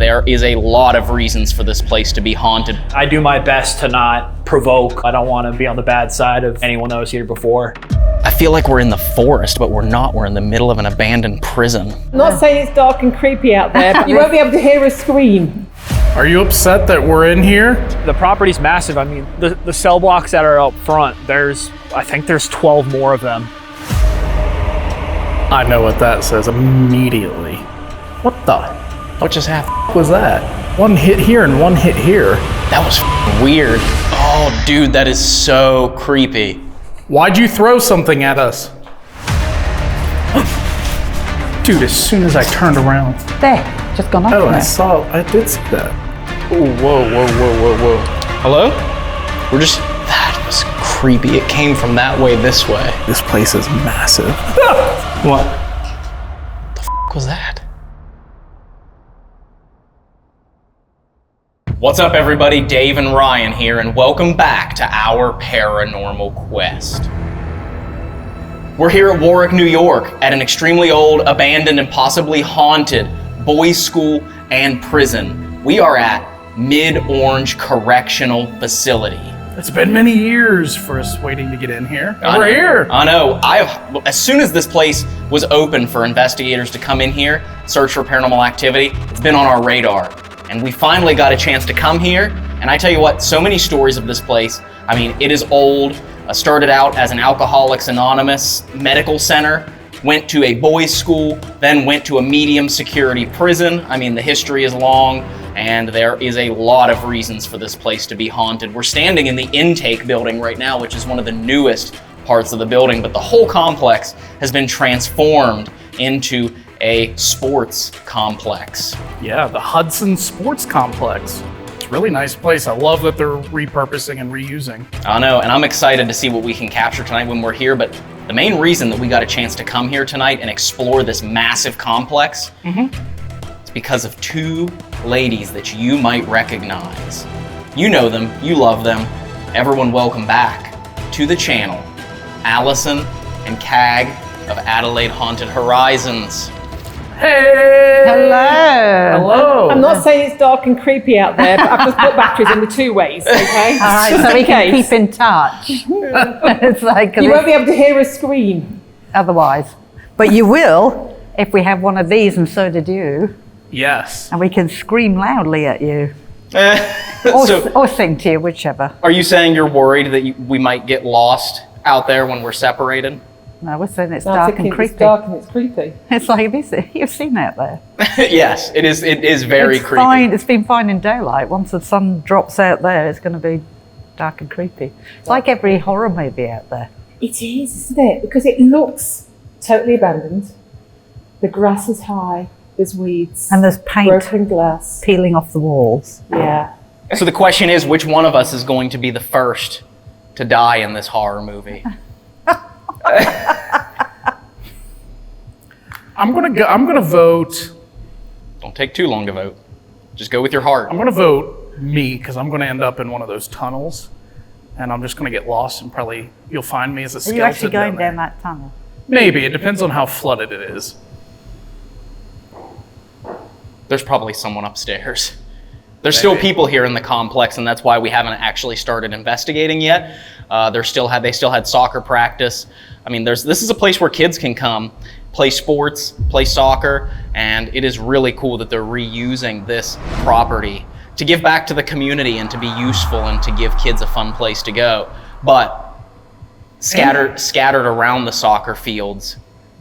there is a lot of reasons for this place to be haunted. I do my best to not provoke. I don't want to be on the bad side of anyone that was here before. I feel like we're in the forest, but we're not. We're in the middle of an abandoned prison. I'm not saying it's dark and creepy out there, but you won't be able to hear a scream. Are you upset that we're in here? The property's massive. I mean, the cell blocks that are up front, I think there's 12 more of them. I know what that says immediately. What just happened? Was that? One hit here and one hit here. That was weird. Oh, dude, that is so creepy. Why'd you throw something at us? Dude, as soon as I turned around. There, just gone up Oh, there. I did see that. Ooh, whoa. Hello? That was creepy. It came from that way this way. This place is massive. What? The f was that? What's up, everybody? Dave and Ryan here, and welcome back to our paranormal quest. We're here at Warwick, New York, at an extremely old, abandoned, and possibly haunted boys' school and prison. We are at Mid-Orange Correctional Facility. It's been many years for us waiting to get in here. And we're here. I know. As soon as this place was open for investigators to come in here, search for paranormal activity, it's been on our radar. And we finally got a chance to come here. And I tell you what, so many stories of this place. I mean, it is old. Started out as an Alcoholics Anonymous medical center, went to a boys' school, then went to a medium security prison. I mean, the history is long, and there is a lot of reasons for this place to be haunted. We're standing in the intake building right now, which is one of the newest parts of the building, but the whole complex has been transformed into a sports complex. Yeah, the Hudson Sports Complex. It's a really nice place. I love that they're repurposing and reusing. I know, and I'm excited to see what we can capture tonight when we're here, but the main reason that we got a chance to come here tonight and explore this massive complex is because of two ladies that you might recognize. You know them, you love them. Everyone, welcome back to the channel, Allison and Cag of Adelaide Haunted Horizons. Hey! Hello! I'm not saying it's dark and creepy out there, but I've just put batteries in the two ways, okay? All right, so we can keep in touch. It's like You won't be able to hear a scream. otherwise. But you will if we have one of these, and so did you. Yes. And we can scream loudly at you. So, Or sing to you, whichever. are you saying you're worried that we might get lost out there when we're separated? No, we're saying it's I'm dark thinking and creepy. It's dark and it's creepy. It's like, you've seen out there. Yes, it is. It is very It's creepy. fine. It's been fine in daylight. Once the sun drops out there, it's going to be dark and creepy. It's like every horror movie out there. It is, isn't it? Because it looks totally abandoned. The grass is high, there's weeds, And there's paint broken glass. peeling off the walls. Yeah. So the question is, which one of us is going to be the first to die in this horror movie? I'm gonna vote. Don't take too long to vote. Just go with your heart. I'm gonna vote me because I'm gonna end up in one of those tunnels, and I'm just gonna get lost and probably you'll find me as a Are skeleton. you actually going there. down that tunnel? Maybe it depends on how flooded it is. There's probably someone upstairs. There's still people here in the complex, and that's why we haven't actually started investigating yet. They still had soccer practice. I mean, this is a place where kids can come, play sports, play soccer, and it is really cool that they're reusing this property to give back to the community and to be useful and to give kids a fun place to go. But scattered around the soccer fields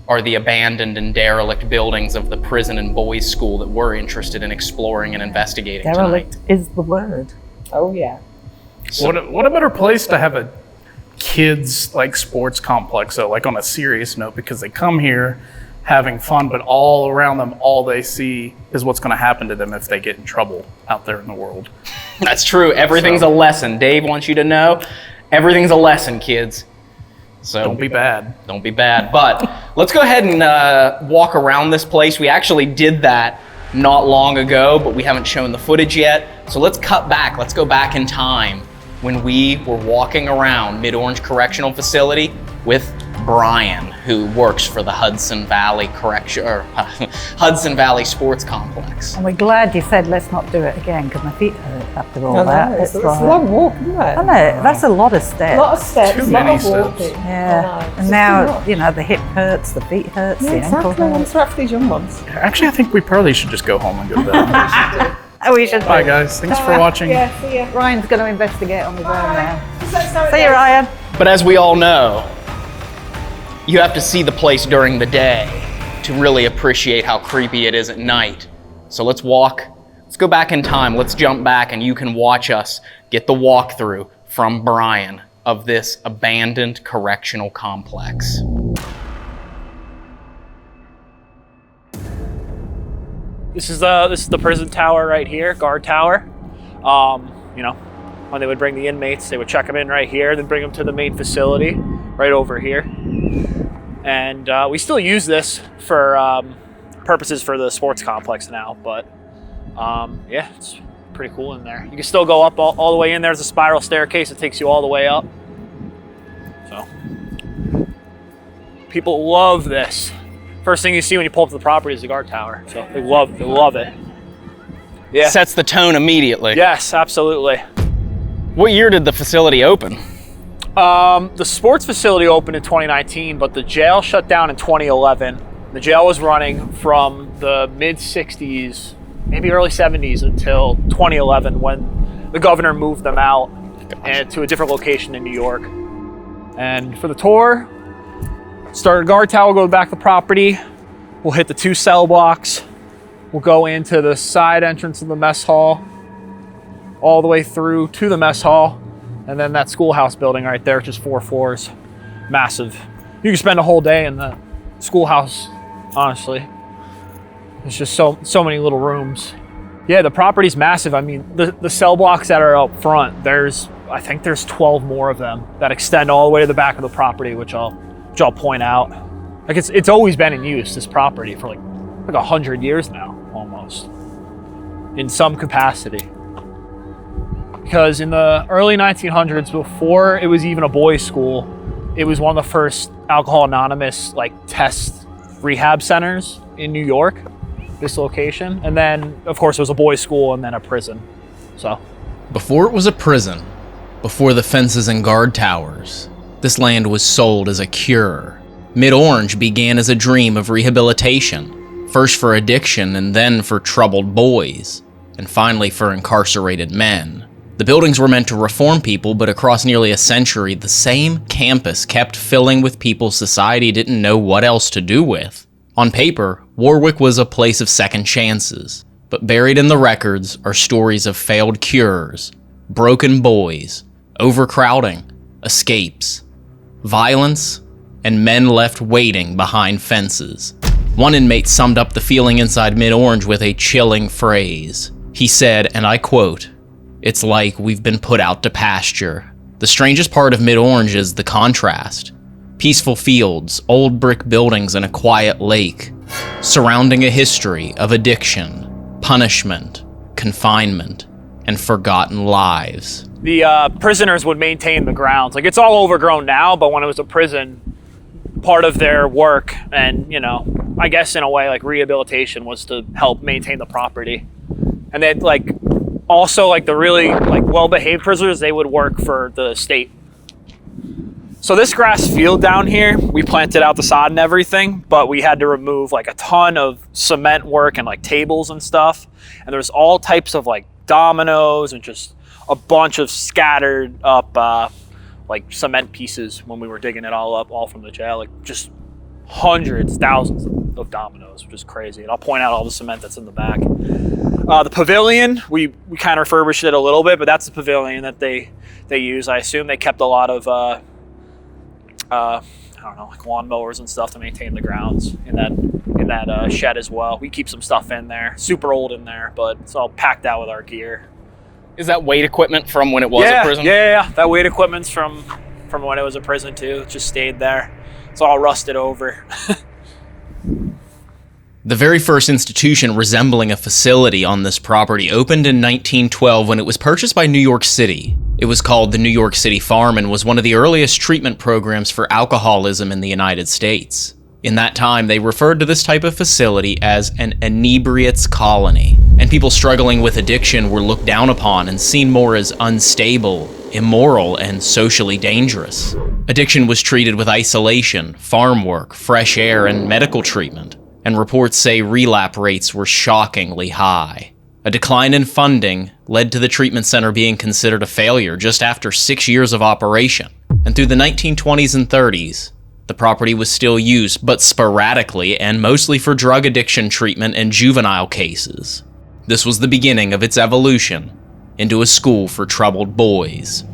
are the abandoned and derelict buildings of the prison and boys' school that we're interested in exploring and investigating Derelict tonight. is the word. Oh, yeah. What a better place to have a kids like sports complex though, like on a serious note, because they come here having fun, but all around them, all they see is what's going to happen to them if they get in trouble out there in the world. That's true. Everything's a lesson. Dave wants you to know everything's a lesson, kids. So Don't be bad. Don't be bad. But let's go ahead and walk around this place. We actually did that not long ago, but we haven't shown the footage yet. So let's cut back. Let's go back in time when we were walking around Mid-Orange Correctional Facility with Brian, who works for the Hudson Valley Hudson Valley Sports Complex. And we're glad you said let's not do it again because my feet hurt after all I know, that. it's a long walk, isn't it? I know, that's a lot of steps. A lot of steps, a lot many of walking. steps. Yeah, and It's now, too much. you know, the hip hurts, the feet hurts, Yeah, the ankle exactly. hurts. I'm for these young ones. Actually, I think we probably should just go home and go to bed. Oh, we should. Bye, guys. Thanks for watching. Yeah, see ya. Ryan's going to investigate on his own now. Sorry, See you, Ryan. But as we all know, you have to see the place during the day to really appreciate how creepy it is at night. So let's go back in time, let's jump back and you can watch us get the walkthrough from Brian of this abandoned correctional complex. This is the prison tower right here, guard tower. You know, when they would bring the inmates, they would check them in right here, then bring them to the main facility right over here. And we still use this for purposes for the sports complex now, but yeah, it's pretty cool in there. You can still go up all the way in. There's a spiral staircase that takes you all the way up. So people love this. First thing you see when you pull up to the property is the guard tower. So they love it. Yeah. Sets the tone immediately. Yes, absolutely. What year did the facility open? The sports facility opened in 2019, but the jail shut down in 2011. The jail was running from the mid-60s, maybe early 70s until 2011 when the governor moved them out and to a different location in New York. And for the tour, start at guard tower, go back to the property. We'll hit the 2 cell blocks. We'll go into the side entrance of the mess hall, all the way through to the mess hall, and then that schoolhouse building right there, which is 4 floors, massive. You can spend a whole day in the schoolhouse, honestly. There's just so many little rooms. Yeah, the property's massive. I mean, the cell blocks that are up front, I think there's 12 more of them that extend all the way to the back of the property, which I'll point out. Like it's always been in use, this property, for like 100 years now, almost, in some capacity. Because in the early 1900s, before it was even a boys' school, it was one of the first Alcohol Anonymous test rehab centers in New York, this location. And then, of course, it was a boys' school and then a prison. So, before it was a prison, before the fences and guard towers, this land was sold as a cure. Mid-Orange began as a dream of rehabilitation, first for addiction and then for troubled boys, and finally for incarcerated men. The buildings were meant to reform people, but across nearly a century, the same campus kept filling with people society didn't know what else to do with. On paper, Warwick was a place of second chances, but buried in the records are stories of failed cures, broken boys, overcrowding, escapes, violence, and men left waiting behind fences. One inmate summed up the feeling inside Mid-Orange with a chilling phrase. He said, and I quote, "It's like we've been put out to pasture." The strangest part of Mid-Orange is the contrast. Peaceful fields, old brick buildings, and a quiet lake, surrounding a history of addiction, punishment, confinement, and forgotten lives. the prisoners would maintain the grounds. Like, it's all overgrown now, but when it was a prison, part of their work and, you know, I guess in a way, like, rehabilitation was to help maintain the property. And then, like, also, like, the really, like, well-behaved prisoners, they would work for the state. So this grass field down here, we planted out the sod and everything, but we had to remove, like, a ton of cement work and, like, tables and stuff. And there's all types of, like, dominoes and just a bunch of scattered up, like, cement pieces when we were digging it all up, all from the jail. Like, just hundreds, thousands of dominoes, which is crazy. And I'll point out all the cement that's in the back. The pavilion, we kind of refurbished it a little bit, but that's the pavilion that they use. I assume they kept a lot of, I don't know, like lawnmowers and stuff to maintain the grounds in that shed as well. We keep some stuff in there, super old in there, but it's all packed out with our gear. Is that weight equipment from when it was a prison? Yeah. That weight equipment's from when it was a prison too. It just stayed there. It's all rusted over. The very first institution resembling a facility on this property opened in 1912 when it was purchased by New York City. It was called the New York City Farm and was one of the earliest treatment programs for alcoholism in the United States. In that time, they referred to this type of facility as an inebriates colony, and people struggling with addiction were looked down upon and seen more as unstable, immoral, and socially dangerous. Addiction was treated with isolation, farm work, fresh air, and medical treatment, and reports say relapse rates were shockingly high. A decline in funding led to the treatment center being considered a failure just after 6 years of operation, and through the 1920s and 30s, the property was still used, but sporadically and mostly for drug addiction treatment and juvenile cases. This was the beginning of its evolution into a school for troubled boys.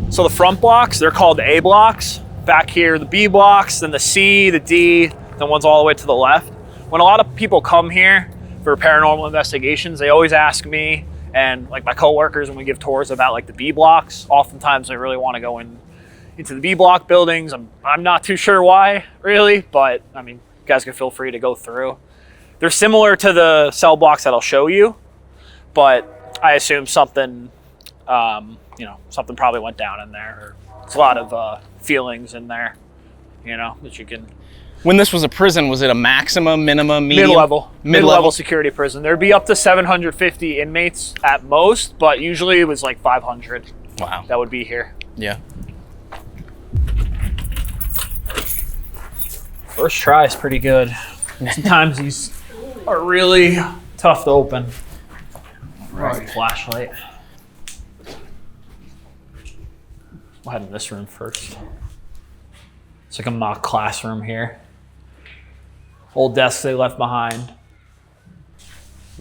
So the front blocks, they're called the A blocks. Back here, the B blocks, then the C, the D, the ones all the way to the left. When a lot of people come here for paranormal investigations, they always ask me and like my coworkers when we give tours about like the B blocks. Oftentimes they really want to go into the B block buildings. I'm not too sure why, really, but I mean, you guys can feel free to go through. They're similar to the cell blocks that I'll show you, but I assume something, something probably went down in there. There's a lot of feelings in there, that you can. When this was a prison, was it a maximum, minimum, medium? Mid-level. Mid-level security prison. There'd be up to 750 inmates at most, but usually it was like 500. Wow. That would be here. Yeah. First try is pretty good. Sometimes these are really tough to open. Right. Flashlight. We'll head in this room first. It's like a mock classroom here. Old desks they left behind.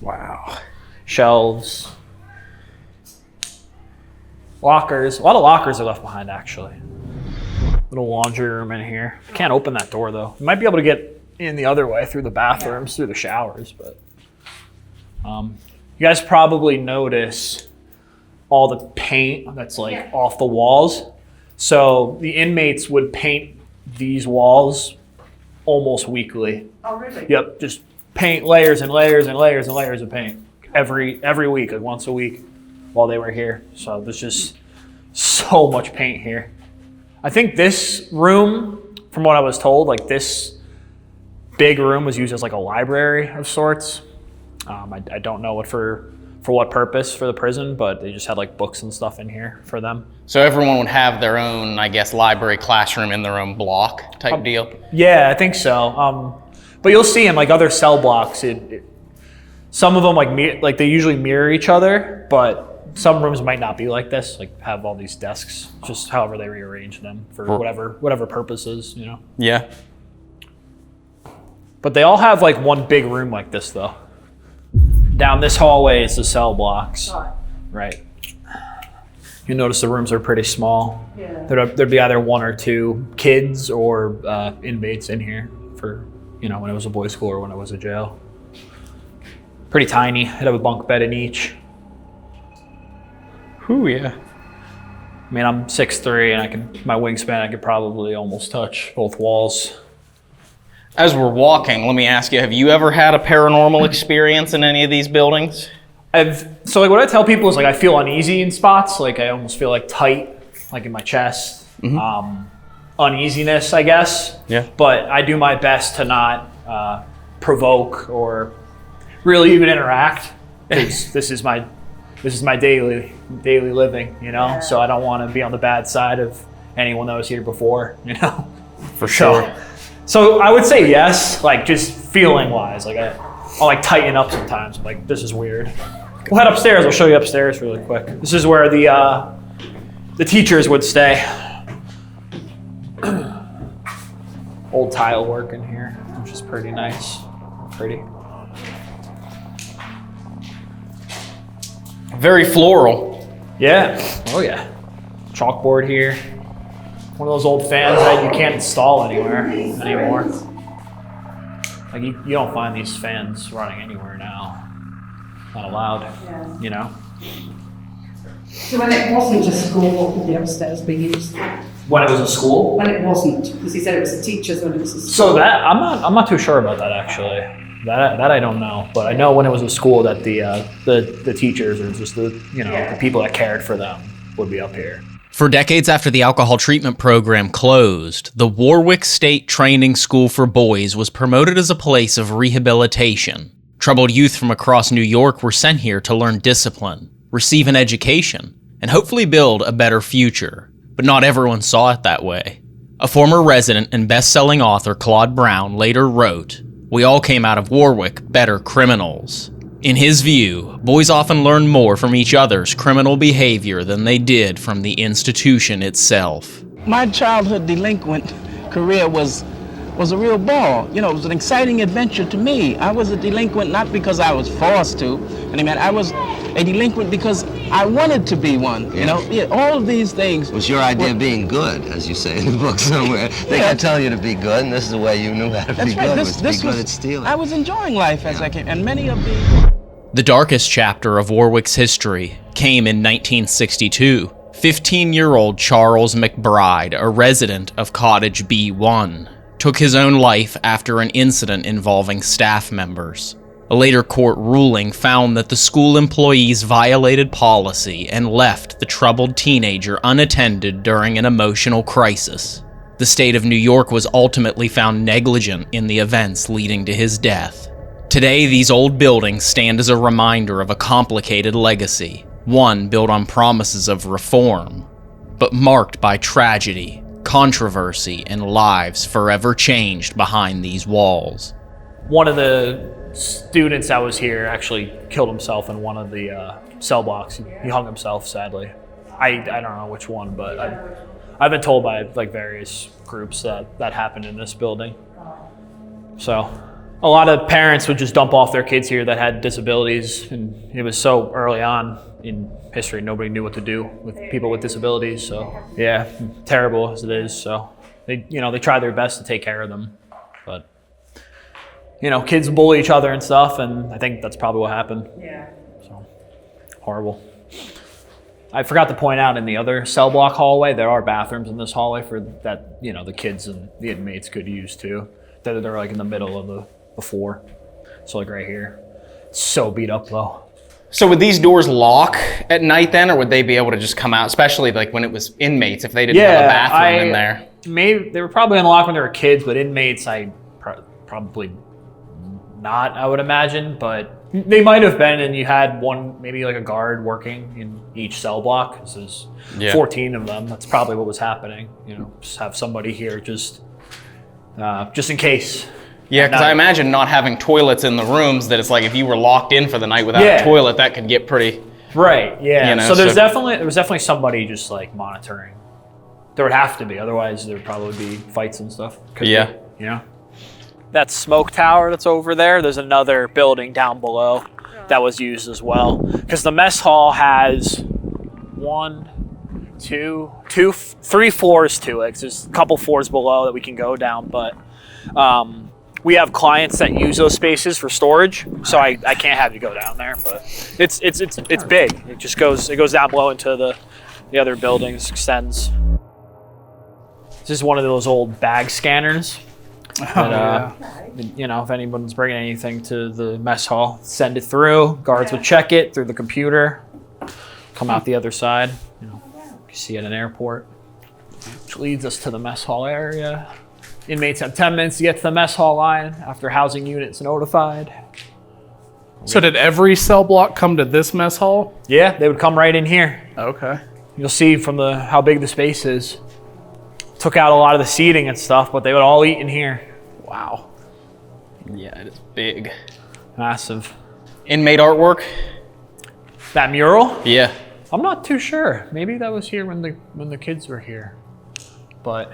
Wow. Shelves. Lockers. A lot of lockers are left behind, actually. Little laundry room in here. Can't open that door, though. You might be able to get in the other way through the bathrooms, through the showers, but you guys probably notice all the paint that's like off the walls. So the inmates would paint these walls almost weekly. Oh, really? Yep, just paint layers and layers and layers and layers of paint every week, like once a week while they were here. So there's just so much paint here. I think this room, from what I was told, like this big room was used as like a library of sorts. I don't know for what purpose for the prison, but they just had like books and stuff in here for them. So everyone would have their own, I guess, library classroom in their own block type deal? Yeah, I think so. But you'll see in like other cell blocks, some of them like they usually mirror each other, but some rooms might not be like this, like have all these desks, just however they rearrange them for whatever purposes, Yeah. But they all have like one big room like this though. Down this hallway is the cell blocks. Right. You notice the rooms are pretty small. Yeah. There'd be either one or two kids or inmates in here for, when it was a boys' school or when it was a jail. Pretty tiny. I'd have a bunk bed in each. Ooh, yeah. I mean, I'm 6'3", and my wingspan, I could probably almost touch both walls. As we're walking, let me ask you, have you ever had a paranormal experience in any of these buildings? So like what I tell people is like I feel uneasy in spots, like I almost feel like tight, like in my chest. Mm-hmm. Uneasiness, I guess. Yeah. But I do my best to not provoke or really even interact, because this is my daily living, Yeah. So I don't want to be on the bad side of anyone that was here before, For sure. So I would say yes, like just feeling wise, like I'll like tighten up sometimes. I'm like, this is weird. We'll head upstairs. I'll show you upstairs really quick. This is where the teachers would stay. Old tile work in here, which is pretty nice. Pretty. Very floral. Yeah. Oh yeah. Chalkboard here. One of those old fans that you can't install anywhere anymore. Like you don't find these fans running anywhere now. Not allowed. Yeah. So when it wasn't a school, what would the upstairs be used? When it was a school? When it wasn't, because he said it was the teachers when it was a school. So that I'm not too sure about that actually. That I don't know, but I know when it was a school that the teachers or just the the people that cared for them would be up here. For decades after the alcohol treatment program closed, the Warwick State Training School for Boys was promoted as a place of rehabilitation. Troubled youth from across New York were sent here to learn discipline, receive an education, and hopefully build a better future. But not everyone saw it that way. A former resident and best-selling author, Claude Brown, later wrote, "We all came out of Warwick better criminals." In his view, boys often learn more from each other's criminal behavior than they did from the institution itself. My childhood delinquent career was a real ball. You know, it was an exciting adventure to me. I was a delinquent not because I was forced to. I was a delinquent because I wanted to be one. You know, all of these things. It was your idea of being good, as you say in the book somewhere. They can tell you to be good, and this is the way you knew how to be good. Was to be good at stealing. I was enjoying life as I came, and many of The darkest chapter of Warwick's history came in 1962. 15-year-old Charles McBride, a resident of Cottage B1, took his own life after an incident involving staff members. A later court ruling found that the school employees violated policy and left the troubled teenager unattended during an emotional crisis. The state of New York was ultimately found negligent in the events leading to his death. Today, these old buildings stand as a reminder of a complicated legacy, one built on promises of reform, but marked by tragedy, controversy, and lives forever changed behind these walls. One of the students that was here actually killed himself in one of the cell blocks. He hung himself, sadly. I don't know which one, but I've been told by like various groups that happened in this building. So a lot of parents would just dump off their kids here that had disabilities, and it was so early on in history, nobody knew what to do with people with disabilities. So yeah, terrible as it is. So they try their best to take care of them, but kids bully each other and stuff, and I think that's probably what happened. Yeah. So horrible. I forgot to point out in the other cell block hallway, there are bathrooms in this hallway for that, the kids and the inmates could use too. They're like in the middle of the floor. So like right here. It's so beat up though. So would these doors lock at night then, or would they be able to just come out, especially like when it was inmates, if they didn't have a bathroom in there? Maybe they were probably unlocked when they were kids, but inmates, probably not, I would imagine, but they might have been, and you had one, maybe like a guard working in each cell block. This is 14 of them. That's probably what was happening. Just have somebody here just in case. Yeah, because I imagine not having toilets in the rooms, that it's like if you were locked in for the night without a toilet, that could get pretty... Right, yeah. So there was definitely somebody just like monitoring. There would have to be, otherwise there would probably be fights and stuff. That smoke tower that's over there's another building down below that was used as well. Because the mess hall has 3 floors to it. There's a couple floors below that we can go down, but we have clients that use those spaces for storage, so I can't have you go down there. But it's big. It goes down below into the other buildings, extends. This is one of those old bag scanners. That, if anyone's bringing anything to the mess hall, send it through. Guards would check it through the computer, come out the other side. You see at an airport, which leads us to the mess hall area. Inmates have 10 minutes to get to the mess hall line after housing units notified. So did every cell block come to this mess hall? Yeah, they would come right in here. Okay. You'll see from how big the space is. Took out a lot of the seating and stuff, but they would all eat in here. Wow. Yeah, it is big. Massive. Inmate artwork? That mural? Yeah. I'm not too sure. Maybe that was here when the kids were here. But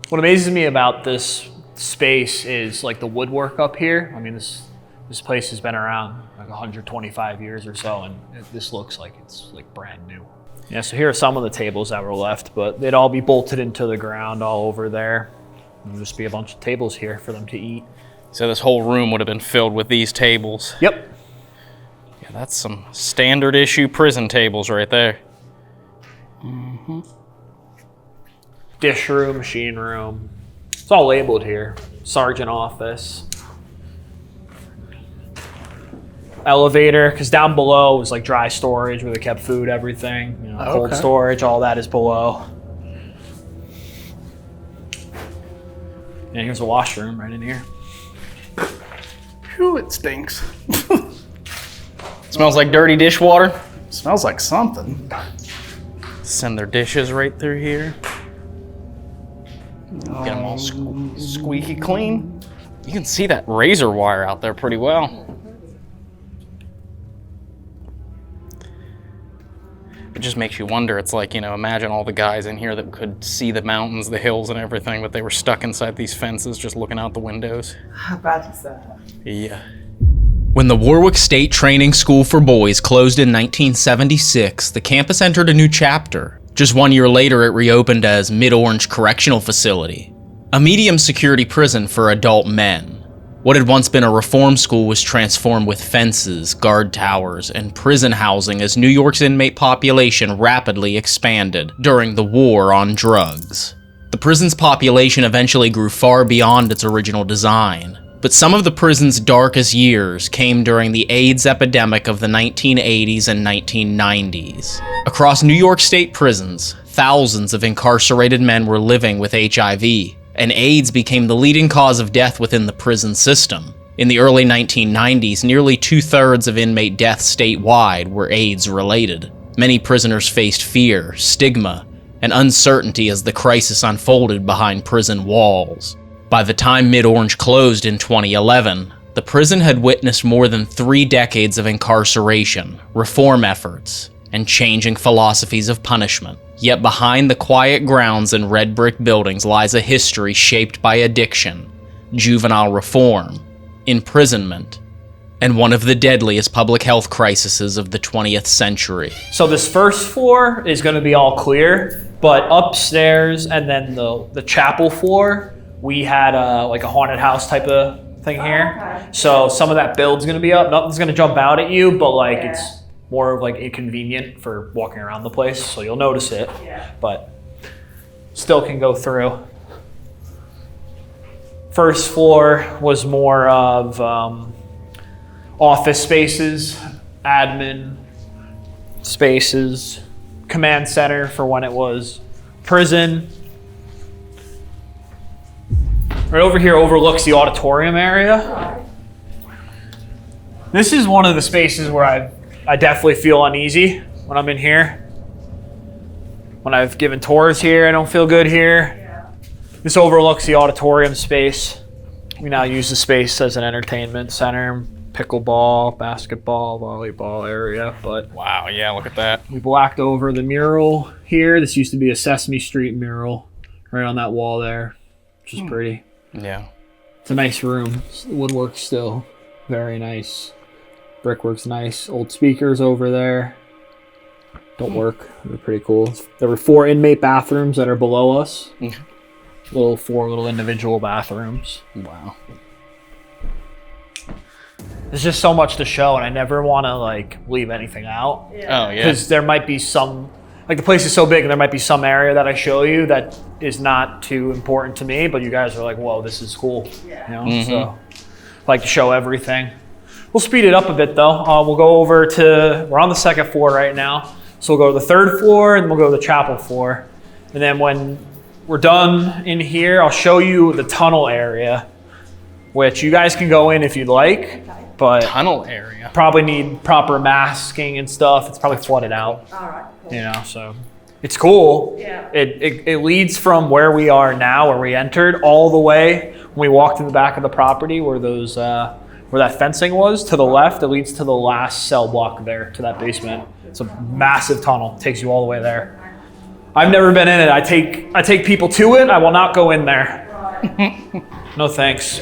what amazes me about this space is like the woodwork up here. I mean, this place has been around like 125 years or so, and this looks like it's like brand new. Yeah, so here are some of the tables that were left, but they'd all be bolted into the ground all over there. There'd just be a bunch of tables here for them to eat. So this whole room would have been filled with these tables. Yep. Yeah, that's some standard issue prison tables right there. Mm-hmm. Dish room, machine room. It's all labeled here. Sergeant office. elevator, because down below was like dry storage where they kept food, everything, you know, cold storage, all that is below. And here's a washroom right in here. Phew, it stinks. Smells like dirty dishwater. Smells like something. Send their dishes right through here. Get them all squeaky clean. You can see that razor wire out there pretty well. It just makes you wonder. It's like, you know, imagine all the guys in here that could see the mountains, the hills and everything, but they were stuck inside these fences just looking out the windows. How bad is that? Yeah. When the Warwick State Training School for Boys closed in 1976, the campus entered a new chapter. Just 1 year later, it reopened as Mid-Orange Correctional Facility, a medium security prison for adult men. What had once been a reform school was transformed with fences, guard towers, and prison housing as New York's inmate population rapidly expanded during the war on drugs. The prison's population eventually grew far beyond its original design, but some of the prison's darkest years came during the AIDS epidemic of the 1980s and 1990s. Across New York State prisons, thousands of incarcerated men were living with HIV, and AIDS became the leading cause of death within the prison system. In the early 1990s, nearly 2/3 of inmate deaths statewide were AIDS-related. Many prisoners faced fear, stigma, and uncertainty as the crisis unfolded behind prison walls. By the time Mid-Orange closed in 2011, the prison had witnessed more than 3 decades of incarceration, reform efforts, and changing philosophies of punishment. Yet behind the quiet grounds and red brick buildings lies a history shaped by addiction, juvenile reform, imprisonment, and one of the deadliest public health crises of the 20th century. So this first floor is going to be all clear, but upstairs and then the chapel floor, we had like a haunted house type of thing here. Okay. So some of that build's going to be up. Nothing's going to jump out at you, but like it's more of like inconvenient for walking around the place, so you'll notice it, but still can go through. First floor was more of office spaces, admin spaces, command center for when it was prison. Right over here overlooks the auditorium area. This is one of the spaces where I definitely feel uneasy when I'm in here. When I've given tours here, I don't feel good here. This overlooks the auditorium space. We now use the space as an entertainment center, pickleball, basketball, volleyball area, but wow, yeah, look at that. We blacked over the mural here. This used to be a Sesame Street mural right on that wall there, which is pretty. Yeah. It's a nice room. The woodwork's still very nice. Brickwork's nice. Old speakers over there. Don't work. They're pretty cool. There were 4 inmate bathrooms that are below us. 4 little individual bathrooms. Wow. There's just so much to show, and I never want to like leave anything out. Oh yeah. Because there might be some, like the place is so big, and there might be some area that I show you that is not too important to me, but you guys are like, whoa, this is cool. You know, so I like to show everything. We'll speed it up a bit though. We'll go over to, we're on the 2nd floor right now. So we'll go to the 3rd floor and we'll go to the chapel floor. And then when we're done in here, I'll show you the tunnel area, which you guys can go in if you'd like, but tunnel area. Probably need proper masking and stuff. It's probably flooded out. All right, cool. You know, so it's cool. Yeah. It leads from where we are now, where we entered, all the way when we walked in the back of the property where those, where that fencing was, to the left. It leads to the last cell block there, to that basement. It's a massive tunnel. It takes you all the way there. I've never been in it. I take people to it. I will not go in there. No thanks.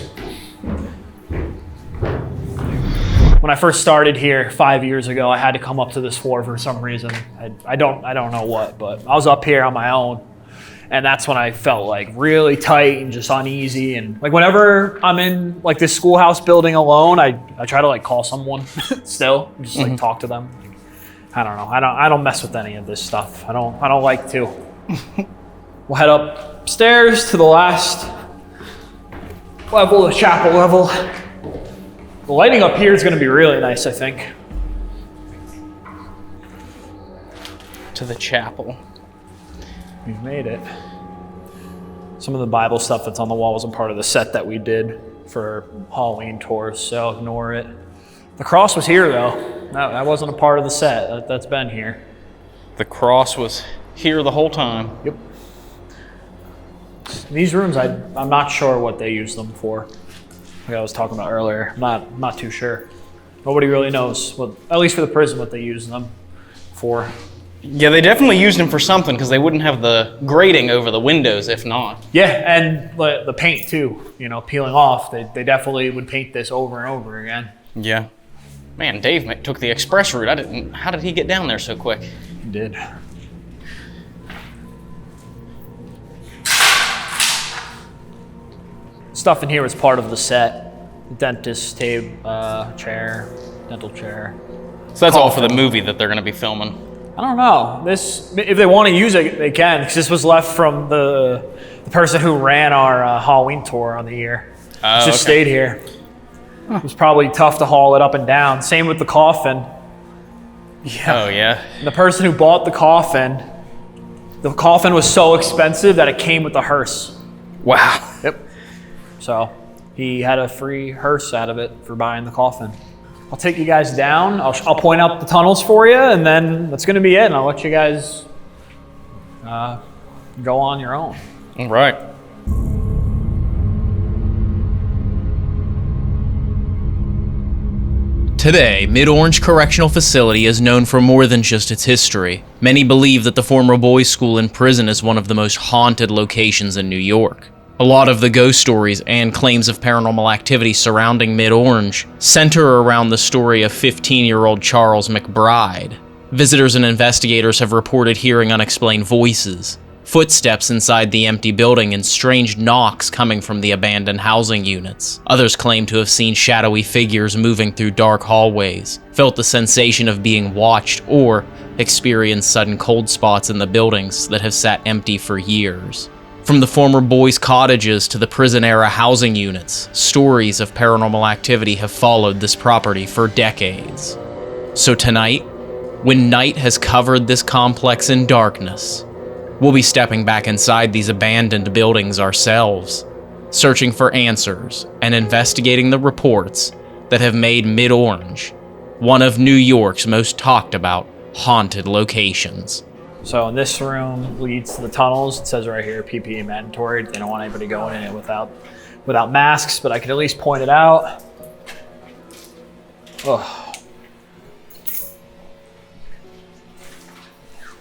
When I first started here 5 years ago, I had to come up to this floor for some reason. I don't know what, but I was up here on my own. And that's when I felt like really tight and just uneasy. And like whenever I'm in like this schoolhouse building alone, I try to like call someone still, just like talk to them. I don't know. I don't mess with any of this stuff. I don't like to. We'll head upstairs to the last level, the chapel level. The lighting up here is going to be really nice, I think. To the chapel. We've made it. Some of the Bible stuff that's on the wall wasn't part of the set that we did for Halloween tours, so ignore it. The cross was here, though. That wasn't a part of the set. That's been here. The cross was here the whole time. Yep. These rooms, I'm not sure what they use them for. Like I was talking about earlier. I'm not too sure. Nobody really knows, at least for the prison, what they use them for. Yeah, they definitely used them for something because they wouldn't have the grating over the windows if not. Yeah, and the paint too, peeling off. They definitely would paint this over and over again. Yeah. Man, Dave took the express route. How did he get down there so quick? He did. Stuff in here was part of the set. Dentist table, chair, dental chair. So that's all for the movie that they're going to be filming. I don't know. This, if they want to use it, they can, because this was left from the person who ran our Halloween tour on the year. Just stayed here. It was probably tough to haul it up and down. Same with the coffin. Yeah. Oh, yeah. And the person who bought the coffin was so expensive that it came with the hearse. Wow. Yep. So he had a free hearse out of it for buying the coffin. I'll take you guys down. I'll point out the tunnels for you, and then that's going to be it. And I'll let you guys go on your own. All right. Today, Mid-Orange Correctional Facility is known for more than just its history. Many believe that the former boys' school and prison is one of the most haunted locations in New York. A lot of the ghost stories and claims of paranormal activity surrounding Mid-Orange center around the story of 15-year-old Charles McBride. Visitors and investigators have reported hearing unexplained voices, footsteps inside the empty building, and strange knocks coming from the abandoned housing units. Others claim to have seen shadowy figures moving through dark hallways, felt the sensation of being watched, or experienced sudden cold spots in the buildings that have sat empty for years. From the former boys' cottages to the prison-era housing units, stories of paranormal activity have followed this property for decades. So tonight, when night has covered this complex in darkness, we'll be stepping back inside these abandoned buildings ourselves, searching for answers and investigating the reports that have made Mid-Orange one of New York's most talked about haunted locations. So in this room leads to the tunnels. It says right here, PPE mandatory. They don't want anybody going in it without masks, but I could at least point it out. Oh.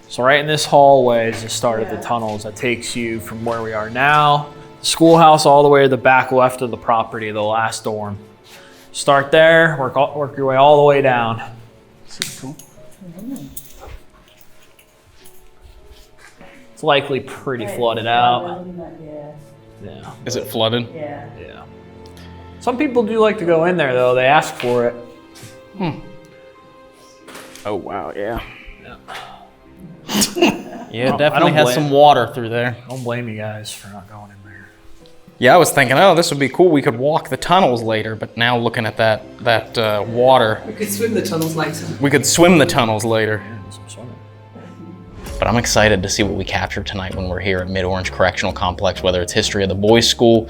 So right in this hallway is the start of the tunnels that takes you from where we are now, the schoolhouse, all the way to the back left of the property, the last dorm. Start there, work your way all the way down. Cool. It's likely pretty flooded out. Yeah. Is it flooded? Yeah. Some people do like to go in there though. They ask for it. Oh wow, yeah. Yeah, Yeah, definitely has some water through there. Don't blame you guys for not going in there. Yeah, I was thinking, oh, this would be cool. We could walk the tunnels later, but now looking at that water. We could swim the tunnels later. We could swim the tunnels later. Yeah, do some swimming. But I'm excited to see what we capture tonight when we're here at Mid-Orange Correctional Complex, whether it's history of the boys' school,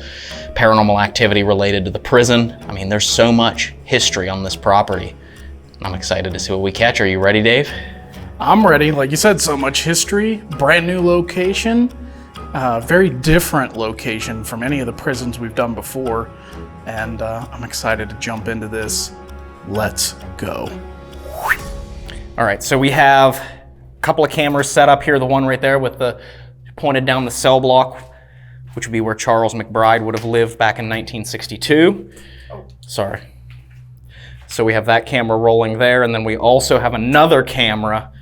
paranormal activity related to the prison. I mean, there's so much history on this property. I'm excited to see what we catch. Are you ready, Dave? I'm ready. Like you said, so much history, brand new location, very different location from any of the prisons we've done before. And I'm excited to jump into this. Let's go. All right, so we have a couple of cameras set up here. The one right there with the pointed down the cell block, which would be where Charles McBride would have lived back in 1962. Sorry. So we have that camera rolling there, and then we also have another camera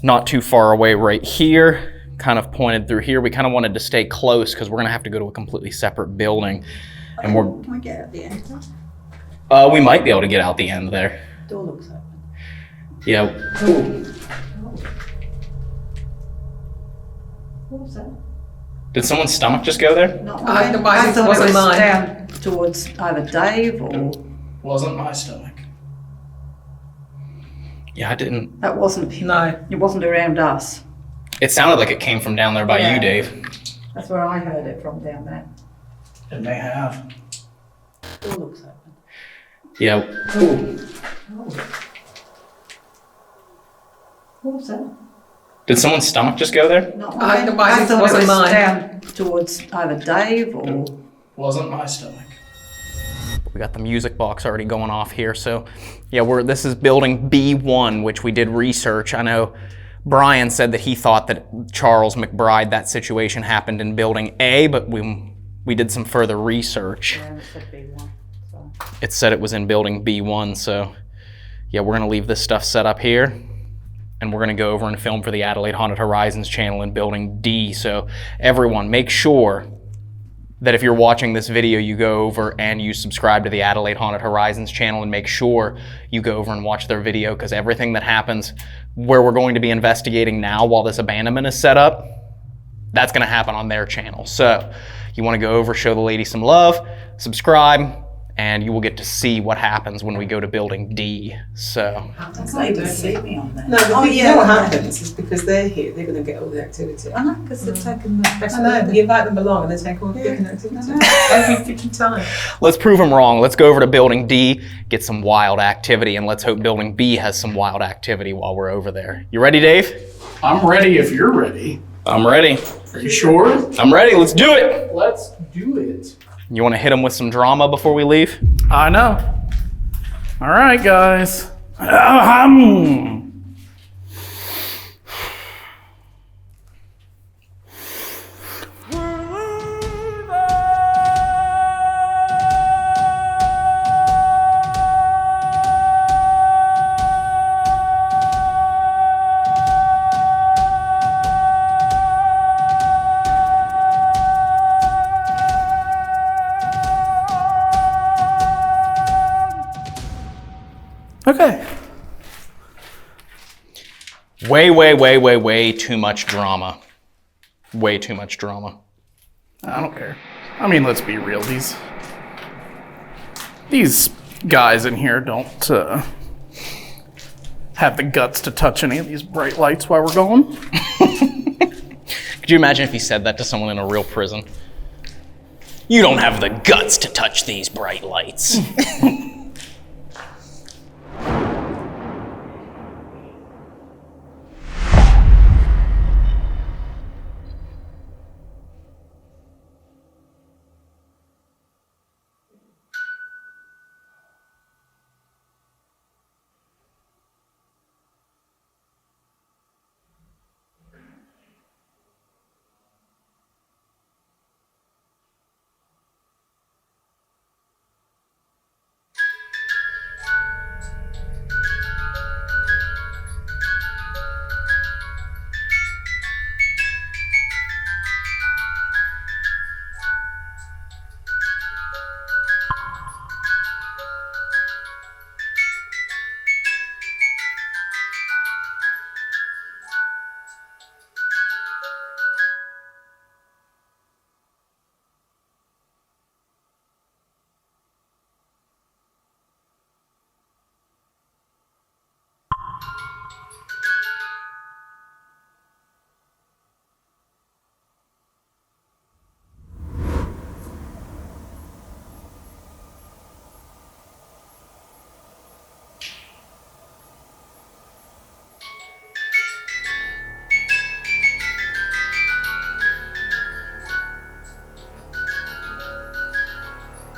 not too far away right here, kind of pointed through here. We kind of wanted to stay close because we're going to have to go to a completely separate building. And Can we get at the end? we might be able to get out the end there. Door looks open. Yeah. What was that? Did someone's stomach just go there? No, I I thought wasn't it was mine. down towards either Dave or Wasn't my stomach. Yeah, I didn't. That wasn't. No. It wasn't around us. It sounded like it came from down there by Yeah. you, Dave. That's where I heard it from down there. It may have. Door looks open. Yeah. What was that? Did someone's stomach just go there? Not I I thought wasn't it was mine. down towards either Dave or. Wasn't my stomach. We got the music box already going off here. So yeah, this is building B1, which we did research. I know Brian said that he thought that Charles McBride, that situation happened in building A, but we did some further research. Yeah, it said B1. So. It said it was in building B1, so yeah, we're gonna leave this stuff set up here, and we're gonna go over and film for the Adelaide Haunted Horizons channel in building D. So everyone, make sure that if you're watching this video, you go over and you subscribe to the Adelaide Haunted Horizons channel, and make sure you go over and watch their video, because everything that happens where we're going to be investigating now while this abandonment is set up, that's gonna happen on their channel. So you wanna go over, show the lady some love, subscribe, and you will get to see what happens when we go to building D. So That's not even see me on there. No, but you know what happens is because they're here, they're going to get all the activity. I know, because they're taking the best I know, of you invite them along and they take all the freaking activity. Every freaking time. let's prove them wrong. Let's go over to building D, get some wild activity, and let's hope building B has some wild activity while we're over there. You ready, Dave? I'm ready if you're ready. I'm ready. Are you sure? I'm ready, let's do it. Let's do it. You wanna hit them with some drama before we leave? I know. All right, guys. Ahem. Okay. Way too much drama. Way too much drama. I don't care. I mean, let's be real. These guys in here don't have the guts to touch any of these bright lights while we're going. Could you imagine if he said that to someone in a real prison? You don't have the guts to touch these bright lights.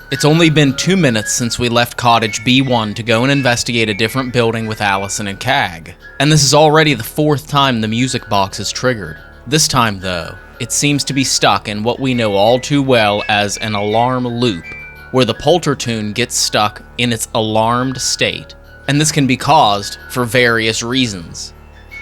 It's only been 2 minutes since we left Cottage B1 to go and investigate a different building with Allison and Cag, and this is already the 4th time the music box is triggered. This time, though, it seems to be stuck in what we know all too well as an alarm loop, where the poltertune gets stuck in its alarmed state, and this can be caused for various reasons,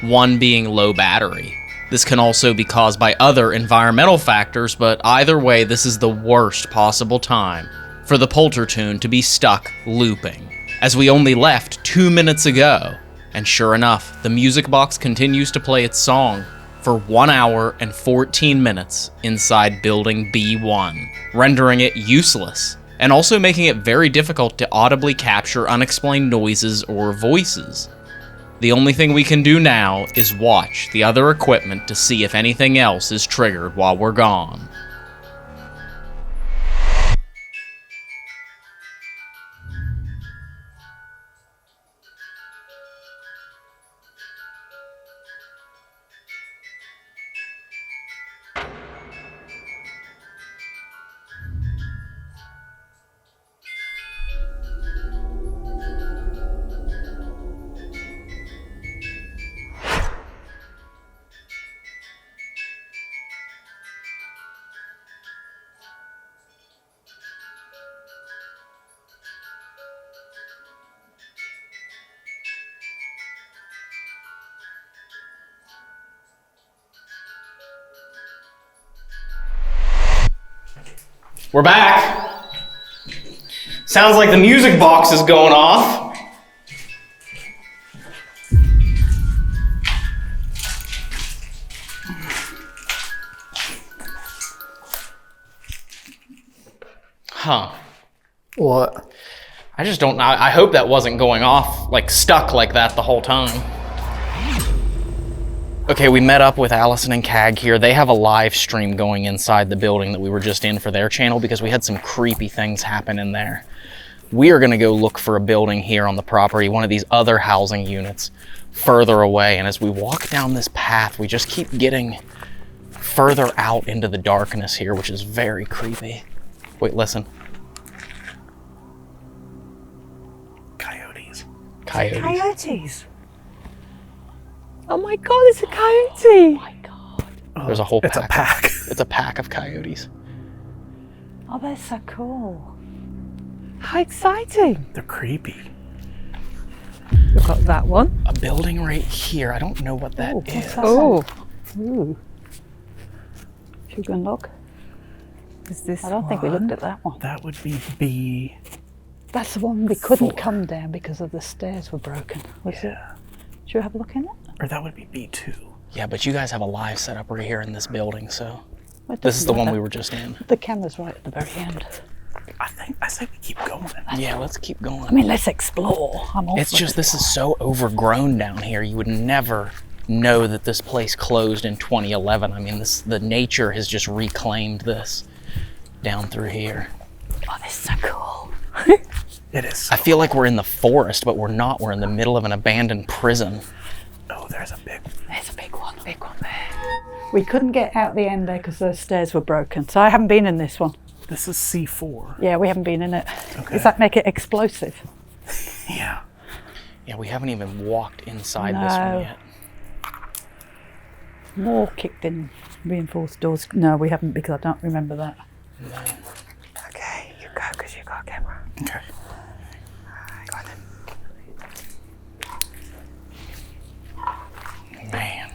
one being low battery. This can also be caused by other environmental factors, but either way, this is the worst possible time for the poltertune to be stuck looping, as we only left 2 minutes ago. And sure enough, the music box continues to play its song for 1 hour and 14 minutes inside building B1, rendering it useless and also making it very difficult to audibly capture unexplained noises or voices. The only thing we can do now is watch the other equipment to see if anything else is triggered while we're gone. We're back. Sounds like the music box is going off. Huh. What? I just don't know. I hope that wasn't going off, like stuck like that the whole time. Okay, we met up with Allison and Cag here. They have a live stream going inside the building that we were just in for their channel because we had some creepy things happen in there. We are gonna go look for a building here on the property, one of these other housing units further away. And as we walk down this path, we just keep getting further out into the darkness here, which is very creepy. Wait, listen. Coyotes. Coyotes. Oh my God, it's a coyote. Oh my God. There's a whole pack. It's a pack. It's a pack of coyotes. Oh, they're so cool. How exciting. They're creepy. We've got that one. A building right here. I don't know what that is. What's that one? Ooh. Should we go and look? Is this I don't think we looked at that one. That would be B. That's the one we couldn't come down because of the stairs were broken. Was it? Should we have a look in it? Or that would be B2. Yeah, but you guys have a live setup right here in this building, so It this is the doesn't one matter. we were just in. The camera's right at the very end. I say we keep going. Yeah, let's keep going. I mean, let's explore. I'm all It's for just, this is so overgrown down here. You would never know that this place closed in 2011. I mean, the nature has just reclaimed this down through here. Oh, this is so cool. It is. I feel like we're in the forest, but we're not. We're in the middle of an abandoned prison. Oh, there's a big one there. We couldn't get out the end there because those stairs were broken. So I haven't been in this one. This is C4. Yeah, we haven't been in it. Okay. Does that make it explosive? Yeah. Yeah, we haven't even walked inside this one yet. More kicked in reinforced doors. No, we haven't because I don't remember that. No. Okay, you go because you got a camera. Okay. Go on then. Man.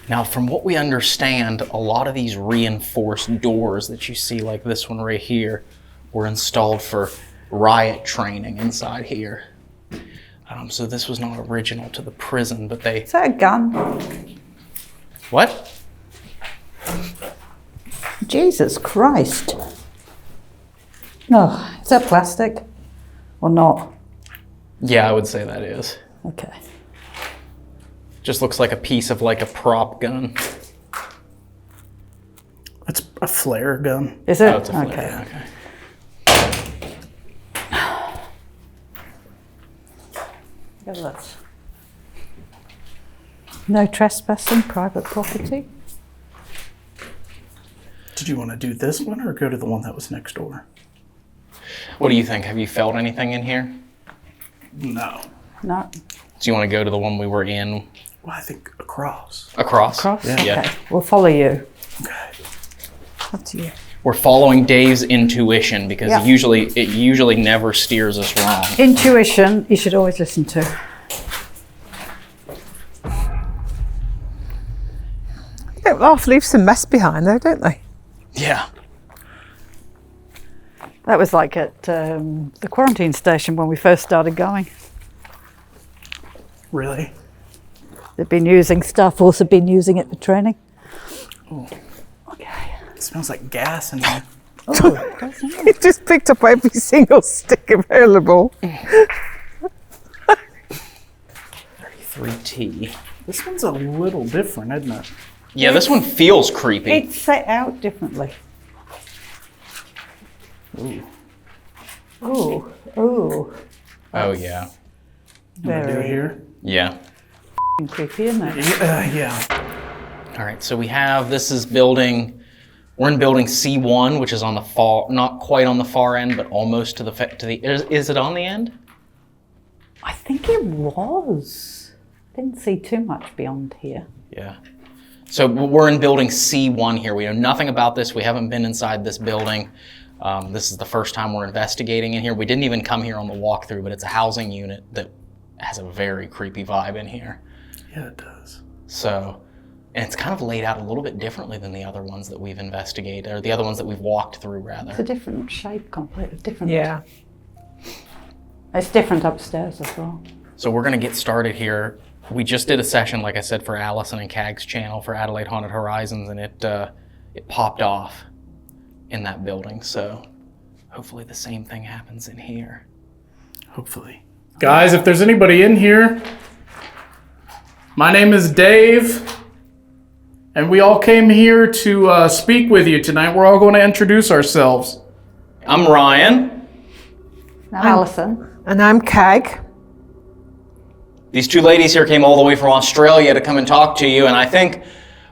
Now, from what we understand, a lot of these reinforced doors that you see, like this one right here, were installed for riot training inside here. So this was not original to the prison, but they... Is that a gun? What? Jesus Christ. No, is that plastic or not? Yeah, I would say that is. Okay. Just looks like a piece of like a prop gun. It's a flare gun. Is it? Oh, it's a flare, okay. yeah, okay. Look at that. No trespassing, private property. Did you want to do this one or go to the one that was next door? What do you think? Have you felt anything in here? No. No. Do you want to go to the one we were in? Well, I think across. Across? Cross? Yeah. Okay. Yeah. We'll follow you. Okay. Up to you. We're following Dave's intuition because Yeah. it usually never steers us wrong. Intuition, you should always listen to. They half leave some mess behind though, don't they? Yeah. That was like at the quarantine station when we first started going. Really? They've been using stuff, also been using it for training. Oh. Okay. It smells like gas in here. He just picked up every single stick available. 33T. This one's a little different, isn't it? Yeah, this one feels creepy. It's set out differently. Ooh. Ooh, ooh. Oh, yeah. What do we do here? Yeah. Creepy, isn't it? Yeah. All right, so we have, this is building, we're in building C1, which is on the far, not quite on the far end, but almost to the, is it on the end? I think it was. Didn't see too much beyond here. Yeah. So we're in building C1 here. We know nothing about this. We haven't been inside this building. This is the first time we're investigating in here. We didn't even come here on the walkthrough, but it's a housing unit that has a very creepy vibe in here. Yeah, it does. So, and it's kind of laid out a little bit differently than the other ones that we've investigated, or the other ones that we've walked through, rather. It's a different shape, completely different. Yeah. It's different upstairs as well. So we're gonna get started here. We just did a session, like I said, for Allison and Cag's channel for Adelaide Haunted Horizons, and it popped off in that building. So hopefully the same thing happens in here. Hopefully. Guys, if there's anybody in here, my name is Dave, and we all came here to speak with you tonight. We're all going to introduce ourselves. I'm Ryan. I'm Alison. And I'm Cag. These two ladies here came all the way from Australia to come and talk to you, and I think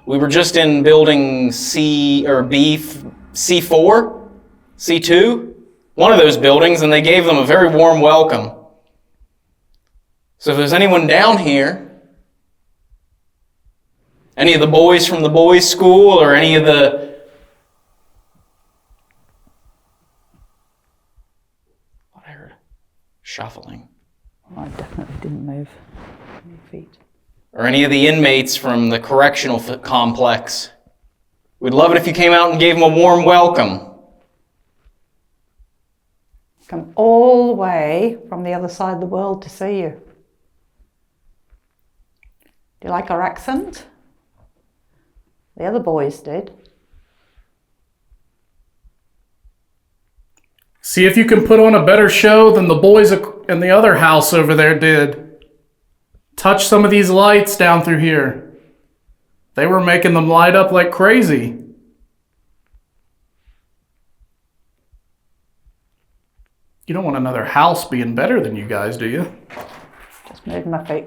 we were just in building C or B, C4, C2, one of those buildings, and they gave them a very warm welcome. So if there's anyone down here, any of the boys from the boys' school, or any of the... What I heard? Shuffling. Oh, I definitely didn't move any feet. Or any of the inmates from the correctional complex. We'd love it if you came out and gave them a warm welcome. Come all the way from the other side of the world to see you. Do you like our accent? The other boys did. See if you can put on a better show than the boys in the other house over there did. Touch some of these lights down through here. They were making them light up like crazy. You don't want another house being better than you guys, do you? Just moved my feet.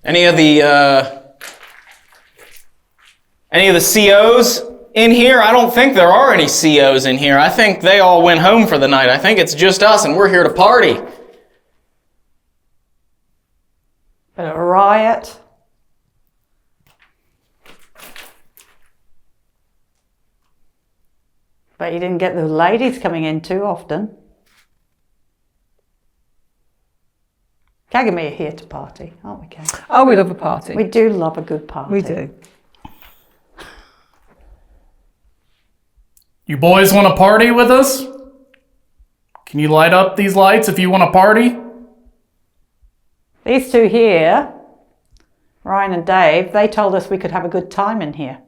Any of the COs in here? I don't think there are any COs in here. I think they all went home for the night. I think it's just us, and we're here to party. Bit of a riot. But you didn't get the ladies coming in too often. Cag and me are here to party, aren't we, Cag? Oh, we love a party. We do love a good party. We do. You boys want to party with us? Can you light up these lights if you want to party? These two here, Ryan and Dave, they told us we could have a good time in here.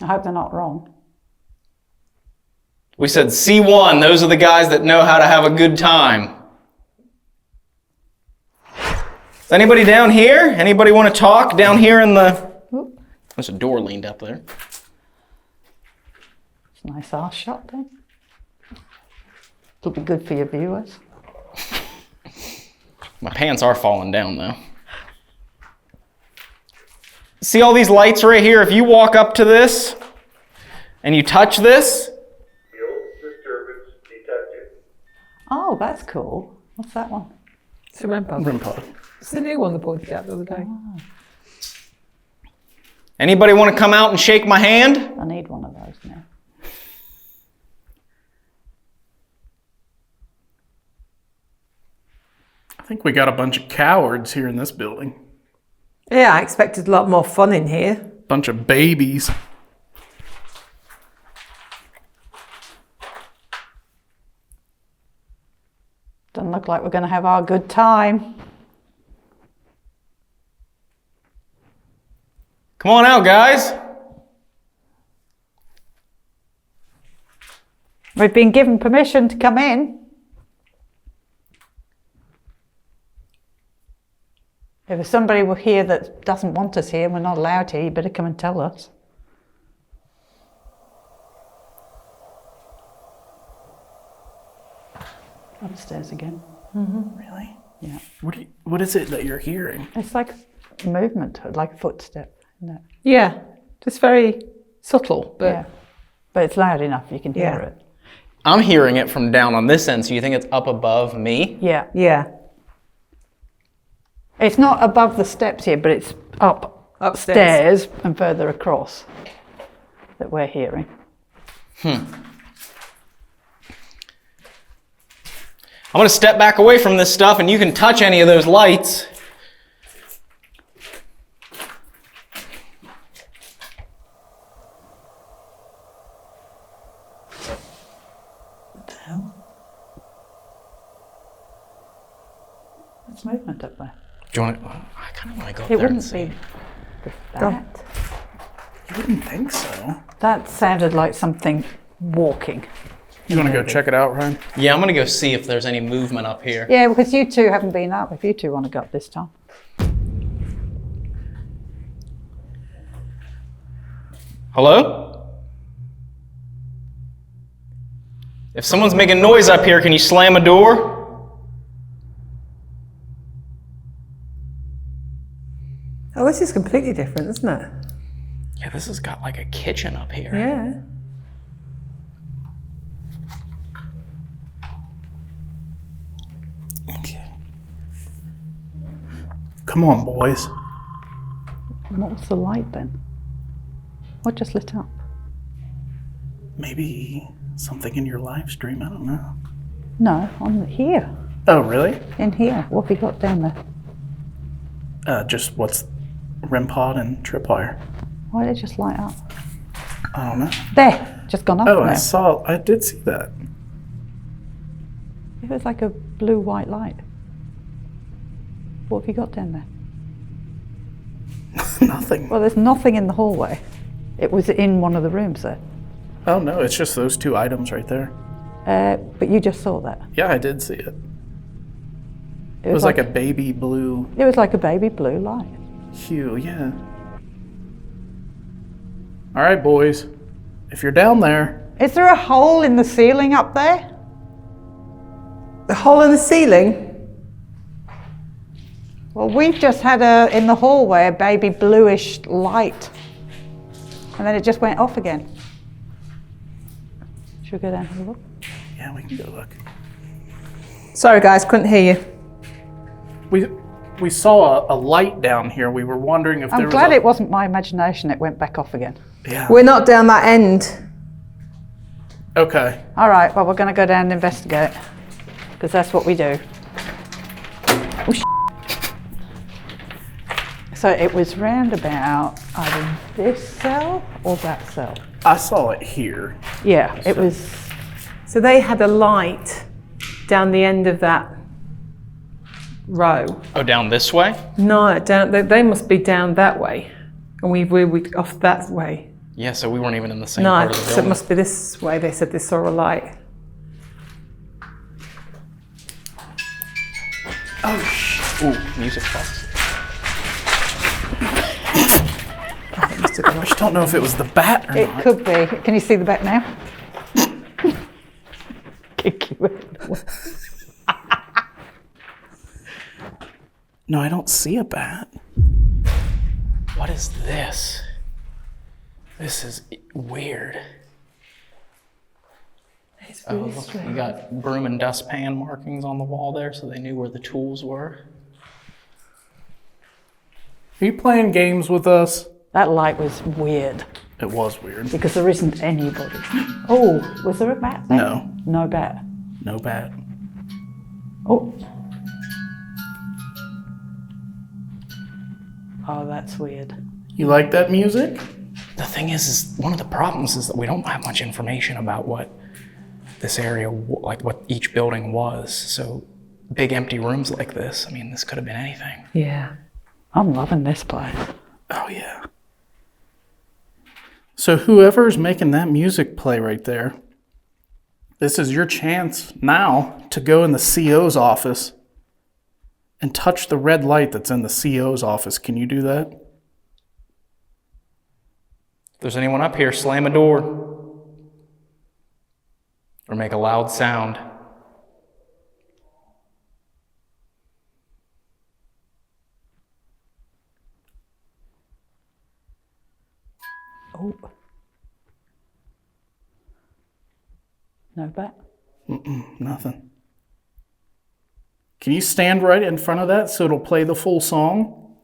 I hope they're not wrong. We said C1, those are the guys that know how to have a good time. Is anybody down here? Anybody want to talk down here in the... There's a door leaned up there. It's a nice arse shot then. It'll be good for your viewers. My pants are falling down though. See all these lights right here? If you walk up to this and you touch this... Disturbance detected. Oh, that's cool. What's that one? It's a REM pod. REM pod. It's the new one they pointed out the other day. Oh, Anybody want to come out and shake my hand? I need one of those now. I think we got a bunch of cowards here in this building. Yeah, I expected a lot more fun in here. Bunch of babies. look like we're going to have our good time. Come on out, guys. We've been given permission to come in. If there's somebody here that doesn't want us here, we're not allowed here, you better come and tell us. Upstairs again. Really? Yeah. What is it that you're hearing? It's like movement, like a footstep, isn't it? Yeah, just very subtle, but Yeah. But it's loud enough, you can hear Yeah. it. I'm hearing it from down on this end, so you think it's up above me? Yeah. yeah, It's not above the steps here, but it's upstairs and further across that we're hearing. I'm gonna step back away from this stuff and you can touch any of those lights. What the hell? There's movement up there. Do you want to? I kind of want to go up It there and wouldn't see. be that. You wouldn't think so. That sounded like something walking. You want to go check it out, Ryan? Yeah, I'm gonna go see if there's any movement up here. Yeah, because you two haven't been up. If you two want to go up this time. Hello? If someone's making noise up here, can you slam a door? Oh, this is completely different, isn't it? Yeah, this has got like a kitchen up here. Yeah. Okay. Come on, boys. What was the light then? What just lit up? Maybe something in your live stream, I don't know. No, on here. Oh, really? In here. What have you got down there? Just what's REM pod and tripwire. Why did it just light up? I don't know. There, just gone off Oh, now. I did see that. It was like a blue-white light. What have you got down there? Nothing. Well, there's nothing in the hallway. It was in one of the rooms there. Oh, no, it's just those two items right there. But you just saw that. Yeah, I did see it. It was like a baby blue It was like a baby blue light. hue, yeah. All right, boys. If you're down there, Is there a hole in the ceiling up there? The hole in the ceiling? Well, we've just had in the hallway, a baby bluish light. And then it just went off again. Should we go down and have a look? yeah, we can go look. Sorry guys, couldn't hear you. We saw a light down here. We were wondering if there I'm was glad it wasn't my imagination. It went back off again. Yeah. We're not down that end. Okay. All right, well, we're going to go down and investigate. Because that's what we do. Oh, so it was round about either this cell or that cell. I saw it here. Yeah, it was. So they had a light down the end of that row. Oh, down this way? No, down. They must be down that way, and we off that way. Yeah, so we weren't even in the same No, part of the so it building. must be this way. They said they saw a light. Ooh, music box. I just don't know if it was the bat or It not. could be. Can you see the back now? Kick you in. No, I don't see a bat. What is this? This is weird. Oh, look, you got broom and dustpan markings on the wall there, so they knew where the tools were. Are you playing games with us? That light was weird It was weird. because there isn't anybody. Oh, was there a bat there? No. No bat. No bat. Oh. Oh, that's weird. You like that music? The thing is one of the problems is that we don't have much information about what this area, like what each building was. So big empty rooms like this. I mean, this could have been anything. Yeah. I'm loving this place. Oh, yeah. So whoever's making that music play right there, this is your chance now to go in the CO's office and touch the red light that's in the CO's office. Can you do that? If there's anyone up here, slam a door. Or make a loud sound. Oh. No bat? Nothing. Can you stand right in front of that so it'll play the full song?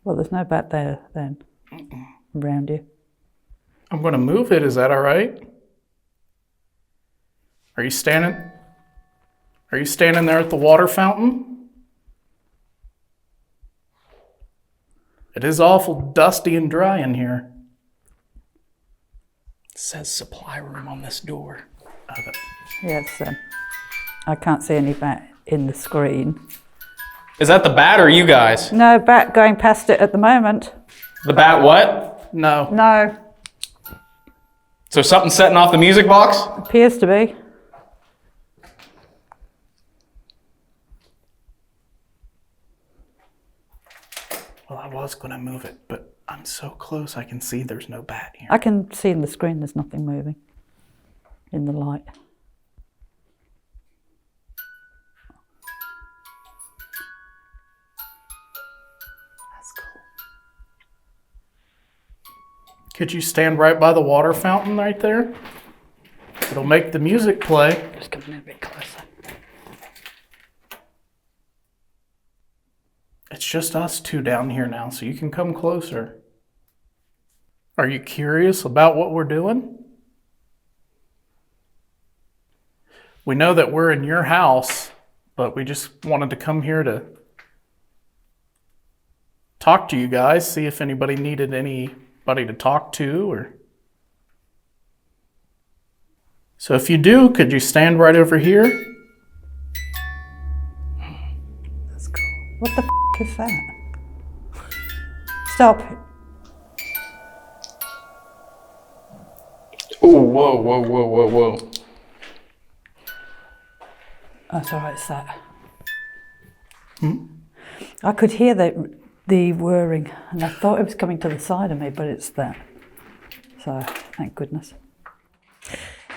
Well, there's no bat there then. Around you. I'm going to move it. Is that all right? Are you standing there at the water fountain? It is awful dusty and dry in here. It says supply room on this door. Yes, I can't see any bat in the screen. Is that the bat or you guys? No bat going past it at the moment. The bat what? No. No. So something's setting off the music box? Appears to be. Well, I was going to move it, but I'm so close I can see there's no bat here. I can see in the screen there's nothing moving in the light. That's cool. Could you stand right by the water fountain right there? It'll make the music play. Just coming in a bit closer. It's just us two down here now, so you can come closer. Are you curious about what we're doing? We know that we're in your house, but we just wanted to come here to talk to you guys, see if anybody needed anybody to talk to, or... So if you do, could you stand right over here? That's cool. What the is that? Stop. Oh, whoa, whoa, whoa, whoa, whoa. Oh, sorry, it's that. I could hear the whirring, and I thought it was coming to the side of me, but it's that. So, thank goodness.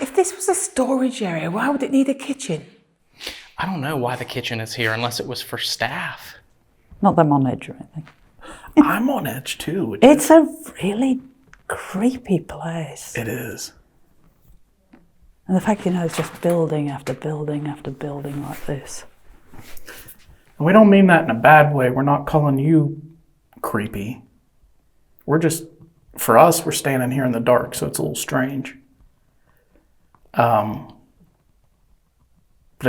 If this was a storage area, why would it need a kitchen? I don't know why the kitchen is here unless it was for staff. Not that I'm on edge or anything. I'm on edge too. It's a really creepy place. It is. And the fact, it's just building after building after building like this. And we don't mean that in a bad way. We're not calling you creepy. We're just, for us, we're standing here in the dark, so it's a little strange. But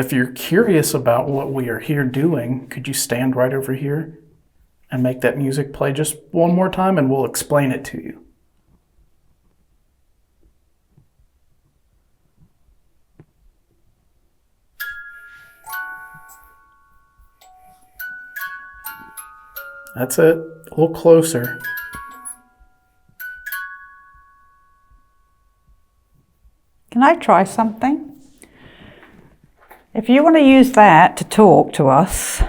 if you're curious about what we are here doing, could you stand right over here and make that music play just one more time, and we'll explain it to you. That's it. A little closer. Can I try something? If you want to use that to talk to us.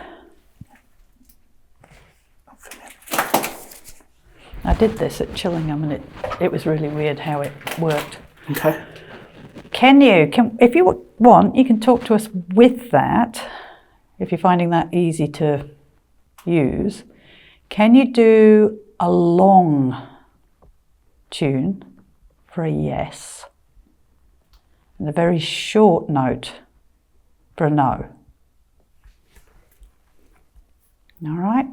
I did this at Chillingham, and it was really weird how it worked. Okay. If you want, you can talk to us with that, if you're finding that easy to use. Can you do a long tune for a yes, and a very short note for a no? All right.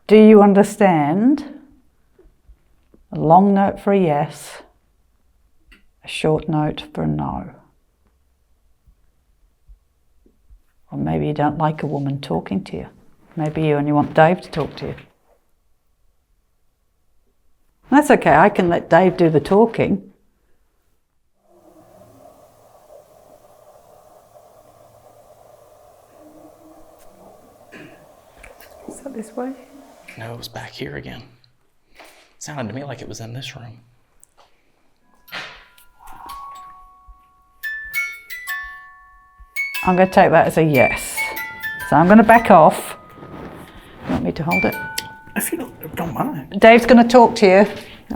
Do you understand? A long note for a yes, a short note for a no. Or maybe you don't like a woman talking to you. Maybe you only want Dave to talk to you. That's okay, I can let Dave do the talking. Is that this way? No, it was back here again. It sounded to me like it was in this room. I'm going to take that as a yes. So I'm going to back off. You want me to hold it? If you don't mind. Dave's going to talk to you.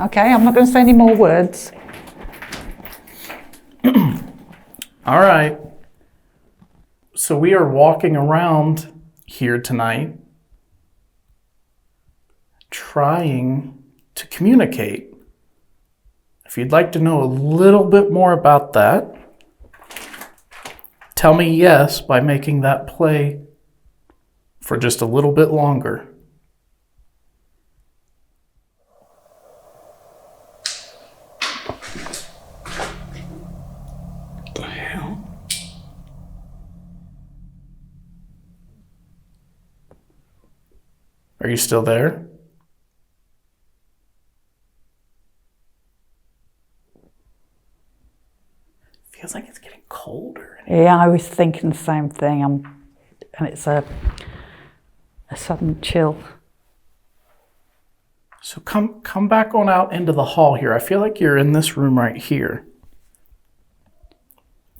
Okay, I'm not going to say any more words. All right. So we are walking around here tonight trying to communicate. If you'd like to know a little bit more about that, tell me yes by making that play for just a little bit longer. What the hell? Are you still there? Feels like it's getting colder. Yeah, I was thinking the same thing. And it's a sudden chill. So come back on out into the hall here. I feel like you're in this room right here.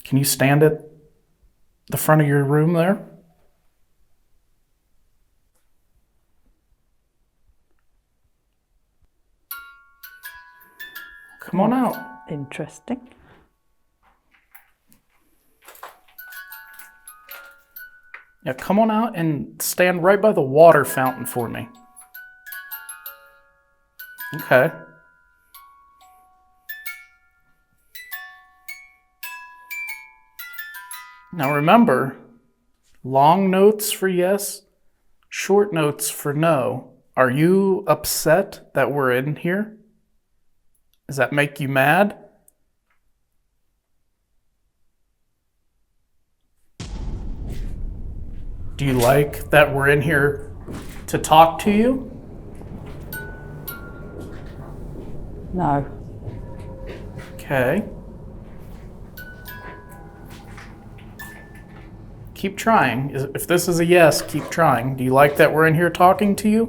Can you stand at the front of your room there? Come on out. Interesting. Yeah, come on out and stand right by the water fountain for me. Okay. Now remember, long notes for yes, short notes for no. Are you upset that we're in here? Does that make you mad? Do you like that we're in here to talk to you? No. Okay. Keep trying. If this is a yes, keep trying. Do you like that we're in here talking to you?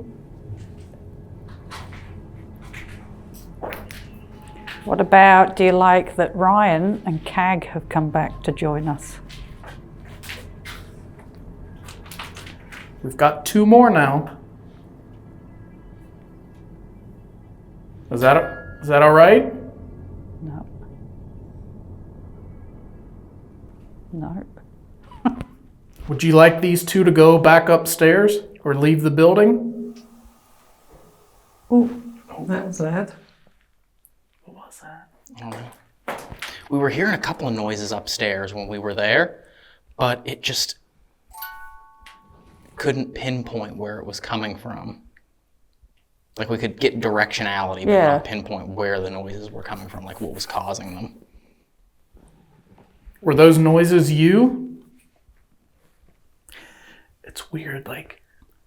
What about, do you like that Ryan and Cag have come back to join us? We've got 2 more now. Is that all right? No. No. Would you like these 2 to go back upstairs or leave the building? Ooh, that was loud. What was that? I don't know. We were hearing a couple of noises upstairs when we were there, but it just couldn't pinpoint where it was coming from. Like we could get directionality, but not pinpoint where the noises were coming from, like what was causing them. Were those noises you? It's weird, like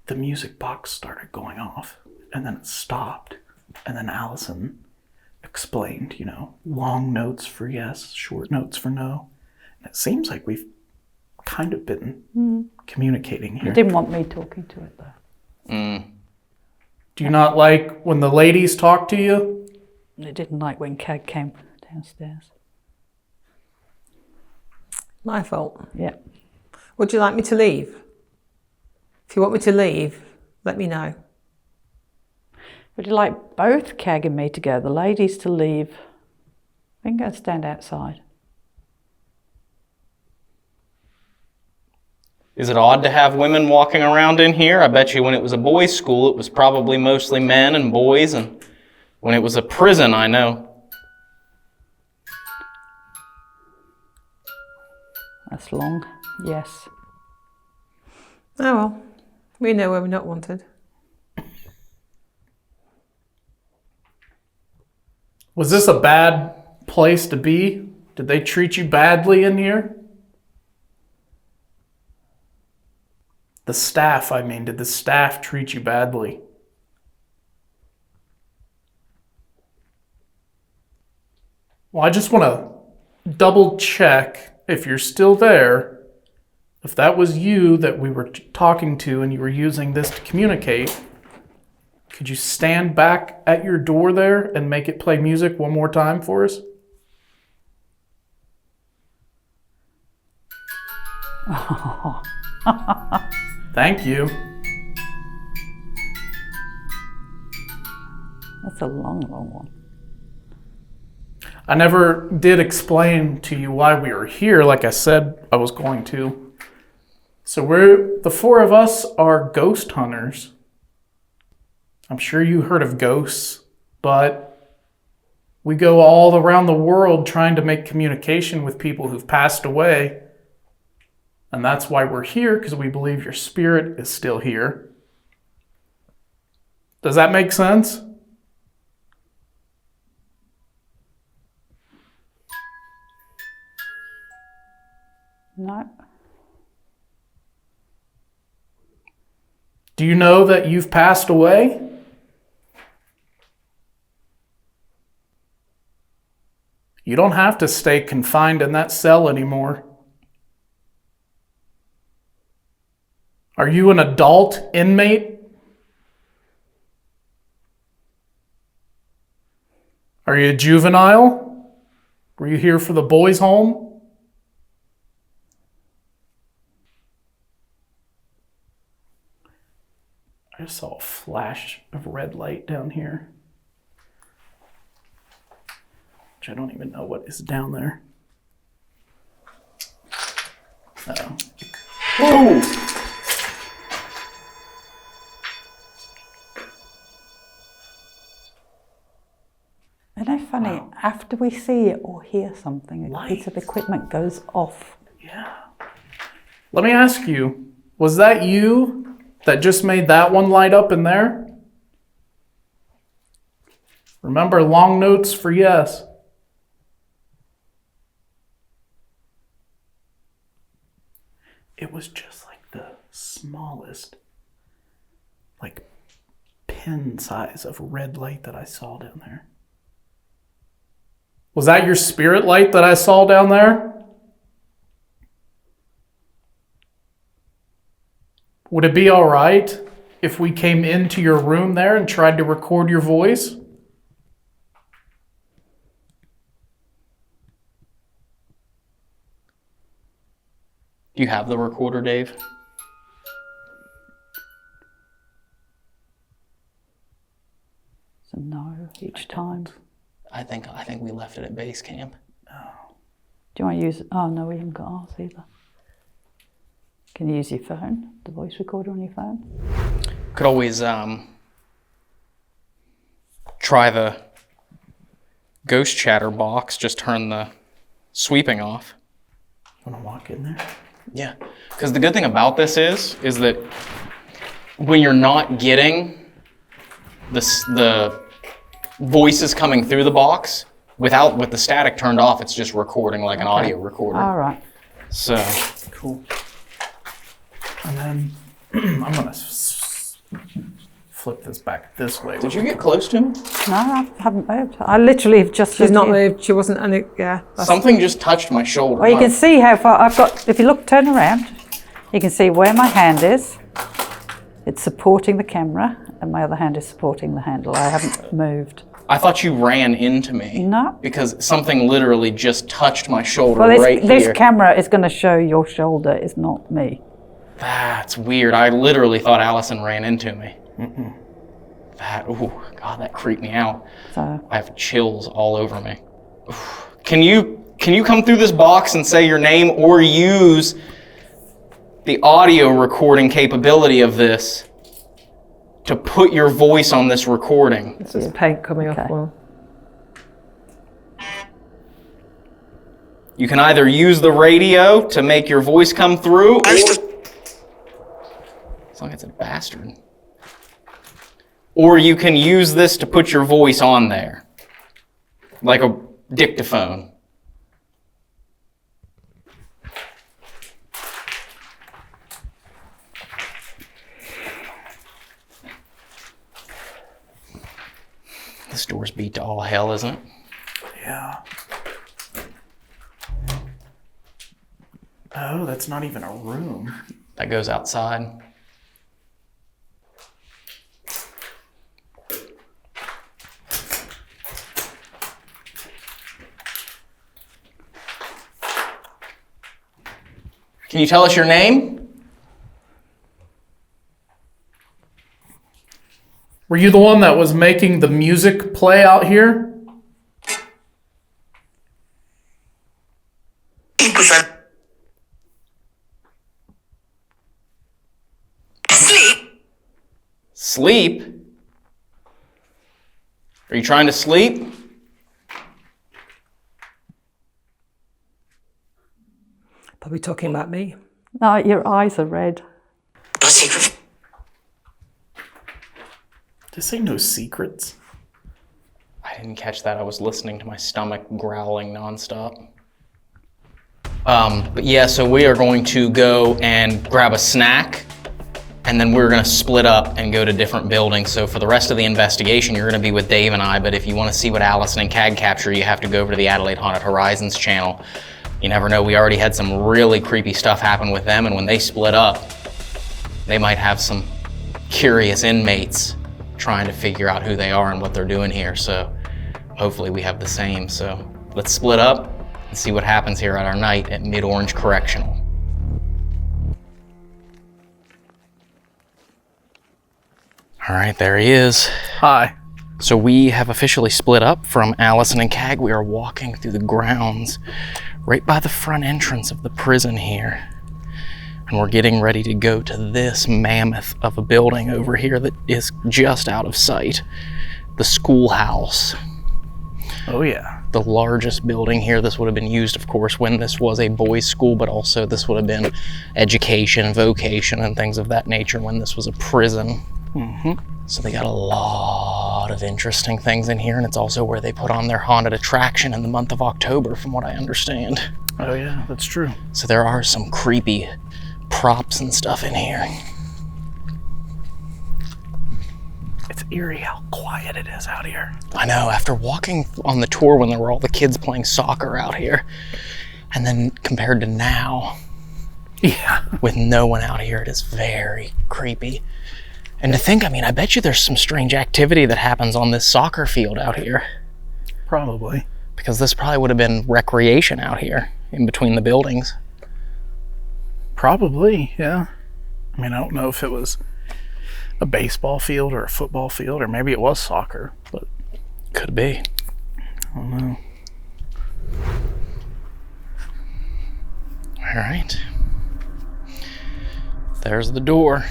the music box started going off and then it stopped. And then Allison explained, long notes for yes, short notes for no. And it seems like we've kind of been communicating here. You didn't want me talking to it though. Do you not like when the ladies talk to you? I didn't like when Cag came downstairs. My fault. Yeah. Would you like me to leave? If you want me to leave, let me know. Would you like both Cag and me to go? The ladies to leave. We can go stand outside. Is it odd to have women walking around in here? I bet you when it was a boys' school, it was probably mostly men and boys, and when it was a prison, I know. That's long. Yes. Oh well, we know where we're not wanted. Was this a bad place to be? Did they treat you badly in here? The staff, did the staff treat you badly? Well, I just want to double check if you're still there. If that was you that we were talking to and you were using this to communicate, could you stand back at your door there and make it play music one more time for us? Oh. Thank you. That's a long, long one. I never did explain to you why we were here, like I said I was going to. So the four of us are ghost hunters. I'm sure you heard of ghosts, but we go all around the world trying to make communication with people who've passed away. And that's why we're here, because we believe your spirit is still here. Does that make sense? No. Do you know that you've passed away? You don't have to stay confined in that cell anymore. Are you an adult inmate? Are you a juvenile? Were you here for the boys' home? I just saw a flash of red light down here, which I don't even know what is down there. Uh-oh. Whoa! Isn't it funny? Wow. After we see it or hear something, a piece of equipment goes off. Yeah. Let me ask you, was that you that just made that one light up in there? Remember, long notes for yes. It was just like the smallest, like pin size of red light that I saw down there. Was that your spirit light that I saw down there? Would it be all right if we came into your room there and tried to record your voice? Do you have the recorder, Dave? So no, each time. I think we left it at base camp. Oh. Do you want to use? Oh no, we haven't got ours either. Can you use your phone, the voice recorder on your phone? Could always try the ghost chatter box. Just turn the sweeping off. Want to walk in there? Yeah, because the good thing about this is that when you're not getting the voices coming through the box, with the static turned off, it's just recording like an audio recorder. All right. So, cool. And then I'm going to flip this back this way. Did you get close to him? No, I haven't moved. I literally have just... She's not moved. She wasn't... Yeah. Something just touched my shoulder. Well, you can see how far I've got... If you look, turn around, you can see where my hand is. It's supporting the camera, and my other hand is supporting the handle. I haven't moved. I thought you ran into me. No. Because something literally just touched my shoulder Well, right here. This camera is going to show your shoulder, it's not me. That's weird. I literally thought Allison ran into me. Mm-mm. God, that creeped me out. So I have chills all over me. Can you come through this box and say your name, or use the audio recording capability of this to put your voice on this recording? This is paint coming off well. You can either use the radio to make your voice come through, or... As long as it's a bastard. Or you can use this to put your voice on there. Like a dictaphone. This door's beat to all hell, isn't it? Yeah. Oh, that's not even a room. That goes outside. Can you tell us your name? Were you the one that was making the music play out here? Sleep? Are you trying to sleep? Probably talking about me. No, your eyes are red. Did it say no secrets? I didn't catch that. I was listening to my stomach growling nonstop. But yeah, so we are going to go and grab a snack, and then we're going to split up and go to different buildings. So for the rest of the investigation, you're going to be with Dave and I, but if you want to see what Allison and Cag capture, you have to go over to the Adelaide Haunted Horizons channel. You never know, we already had some really creepy stuff happen with them, and when they split up, they might have some curious inmates trying to figure out who they are and what they're doing here. So hopefully we have the same. So let's split up and see what happens here at our night at Mid-Orange Correctional. All right, there he is. Hi. So we have officially split up from Allison and Cag. We are walking through the grounds right by the front entrance of the prison here. And we're getting ready to go to this mammoth of a building over here that is just out of sight. The Schoolhouse. Oh yeah. The largest building here. This would have been used, of course, when this was a boys' school, but also this would have been education, vocation, and things of that nature when this was a prison. So they got a lot of interesting things in here, and it's also where they put on their haunted attraction in the month of October, from what I understand. Oh yeah, that's true. So there are some creepy props and stuff in here. It's eerie how quiet it is out here. I know, after walking on the tour when there were all the kids playing soccer out here, and then compared to now, yeah, with no one out here, it is very creepy. And to think, I mean, I bet you there's some strange activity that happens on this soccer field out here. Probably. Because this probably would have been recreation out here in between the buildings. Probably, yeah. I mean, I don't know if it was a baseball field or a football field, or maybe it was soccer, but could be. I don't know. All right. There's the door.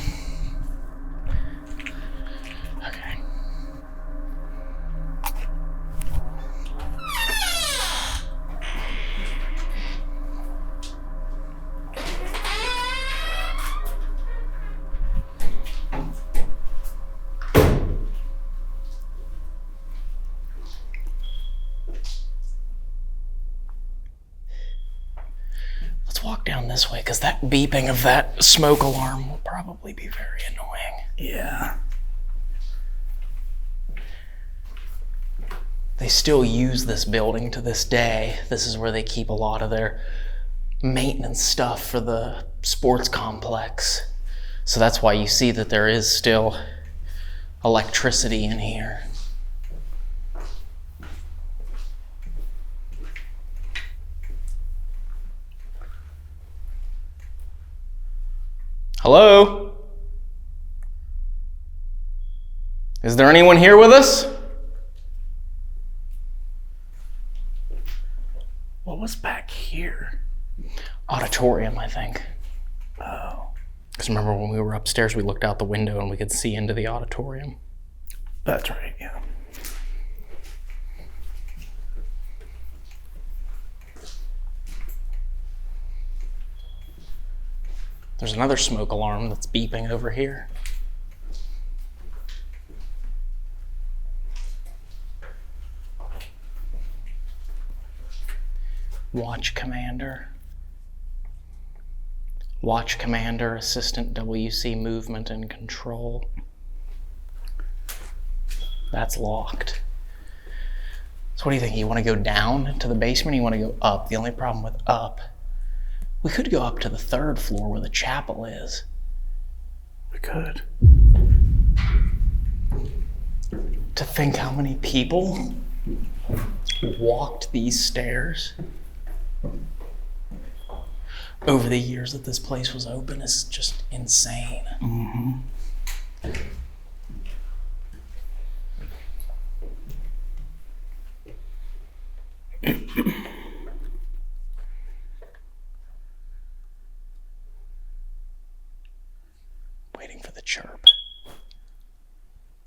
Let's walk down this way, because that beeping of that smoke alarm will probably be very annoying. Yeah. They still use this building to this day. This is where they keep a lot of their maintenance stuff for the sports complex. So that's why you see that there is still electricity in here. Hello? Is there anyone here with us? What was back here? Auditorium, I think. Oh. Because remember when we were upstairs, we looked out the window and we could see into the auditorium. That's right, yeah. There's another smoke alarm that's beeping over here. Watch Commander. Watch Commander, Assistant WC Movement and Control. That's locked. So what do you think? You want to go down to the basement or you want to go up? The only problem with up We could go up to the 3rd floor where the chapel is. We could. To think how many people walked these stairs over the years that this place was open is just insane. Mm-hmm. Waiting for the chirp.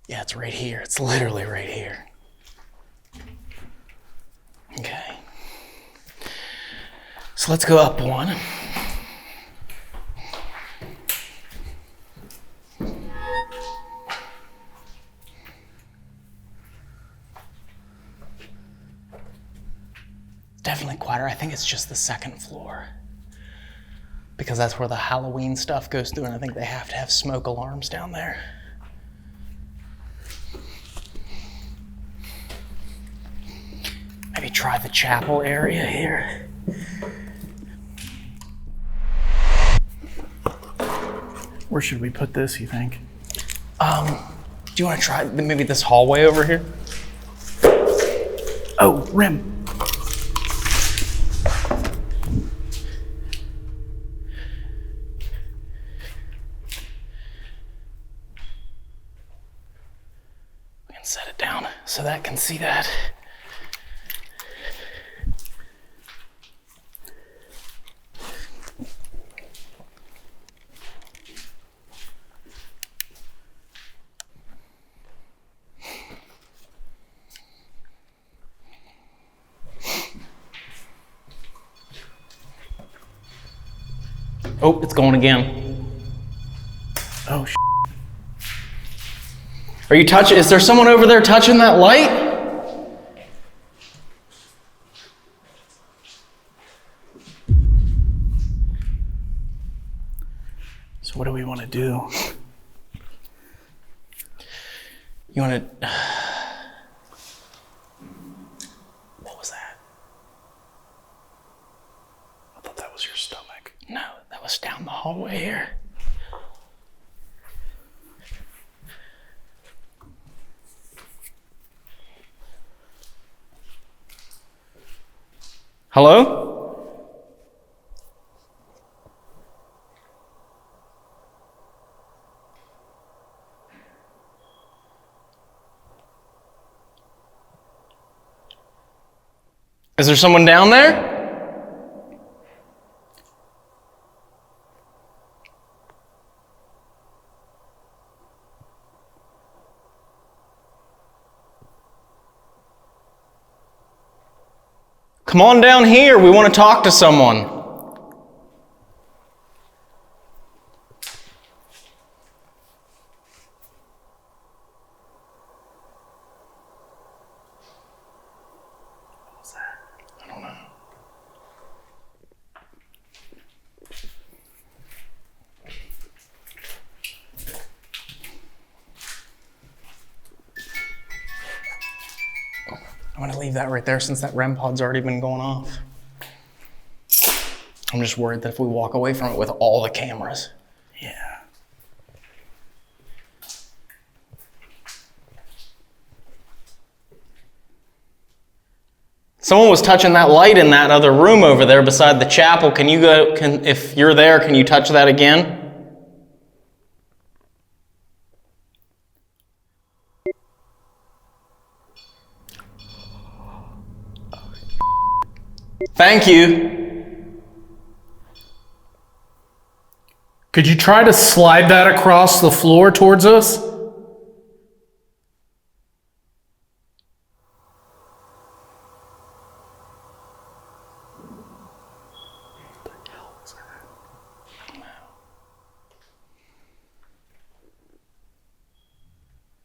Yeah, it's right here. It's literally right here. Okay. So let's go up one. Definitely quieter. I think it's just the 2nd floor. Because that's where the Halloween stuff goes through, and I think they have to have smoke alarms down there. Maybe try the chapel area here. Where should we put this, you think? Do you want to try maybe this hallway over here? Oh, Rim. We can set it down so that can see that. Oh, it's going again. Oh, Are you touching? Is there someone over there touching that light? So what do we want to do? You want to... What was that? I thought that was your stomach. No, that was down the hallway here. Hello? Is there someone down there? Come on down here. We want to talk to someone. What was that? I don't know. I'm going to leave that right there since that REM pod's already been going off. I'm just worried that if we walk away from it with all the cameras. Yeah. Someone was touching that light in that other room over there beside the chapel. Can you go, if you're there, can you touch that again? Thank you. Could you try to slide that across the floor towards us?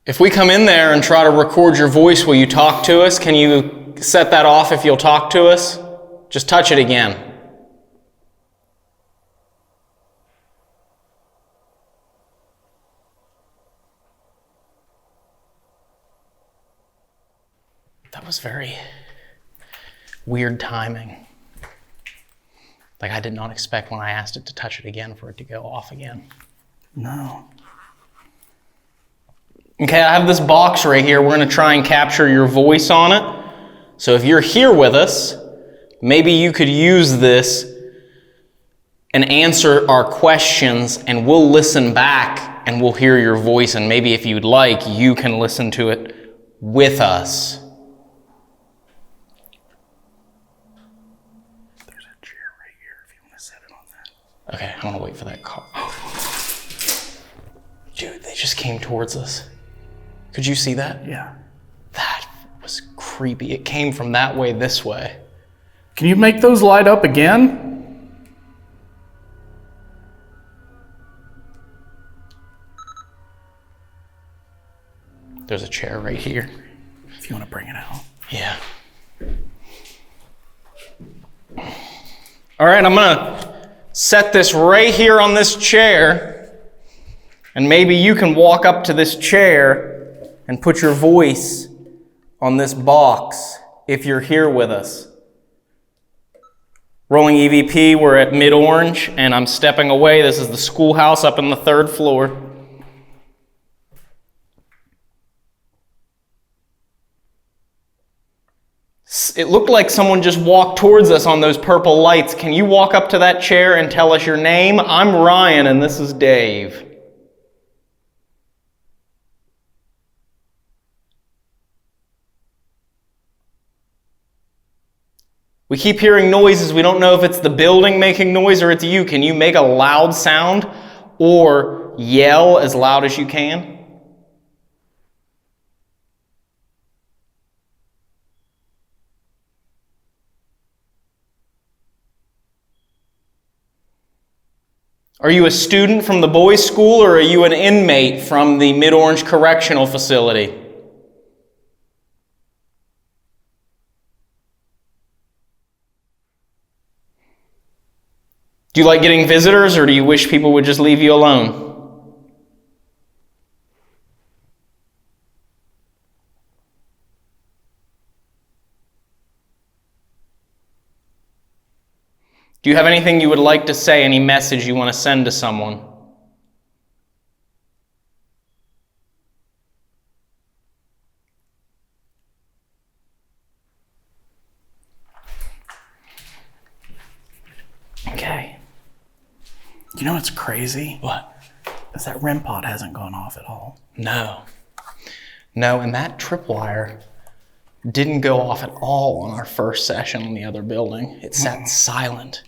If we come in there and try to record your voice, will you talk to us? Can you set that off if you'll talk to us? Just touch it again. That was very weird timing. Like, I did not expect when I asked it to touch it again for it to go off again. No. Okay, I have this box right here. We're going to try and capture your voice on it. So if you're here with us, maybe you could use this and answer our questions, and we'll listen back and we'll hear your voice, and maybe if you'd like, you can listen to it with us. There's a chair right here if you want to set it on that. Okay, I'm gonna wait for that call. Dude, they just came towards us. Could you see that? Yeah. That was creepy. It came from that way this way. Can you make those light up again? There's a chair right here. If you want to bring it out. Yeah. All right, I'm gonna set this right here on this chair, and maybe you can walk up to this chair and put your voice on this box if you're here with us. Rolling EVP, we're at Mid-Orange, and I'm stepping away. This is the Schoolhouse up in the 3rd floor. It looked like someone just walked towards us on those purple lights. Can you walk up to that chair and tell us your name? I'm Ryan, and this is Dave. We keep hearing noises. We don't know if it's the building making noise or it's you. Can you make a loud sound or yell as loud as you can? Are you a student from the boys' school, or are you an inmate from the Mid-Orange Correctional Facility? Do you like getting visitors, or do you wish people would just leave you alone? Do you have anything you would like to say, any message you want to send to someone? Okay. You know what's crazy? What? Is that REM pod hasn't gone off at all. No. No, and that tripwire didn't go off at all on our first session in the other building. It sat silent.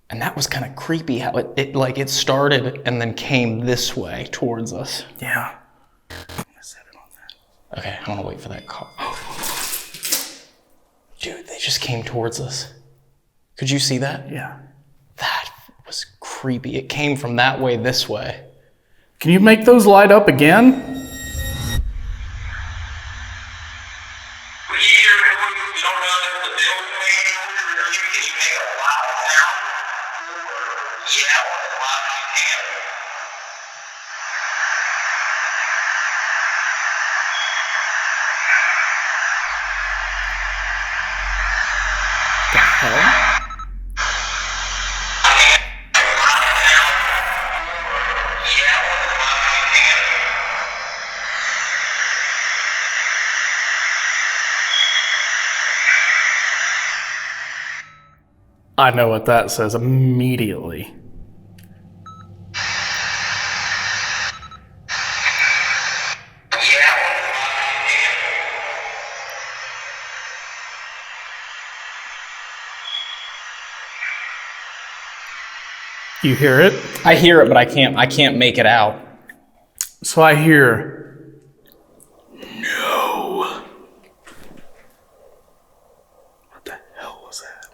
And that was kind of creepy how it started and then came this way towards us. Yeah. I'm gonna set it on that. Okay, I'm gonna wait for that call. Dude, they just came towards us. Could you see that? Yeah. That was creepy. It came from that way this way. Can you make those light up again? I know what that says immediately. You hear it? I hear it, but I can't make it out. So I hear no. What the hell was that?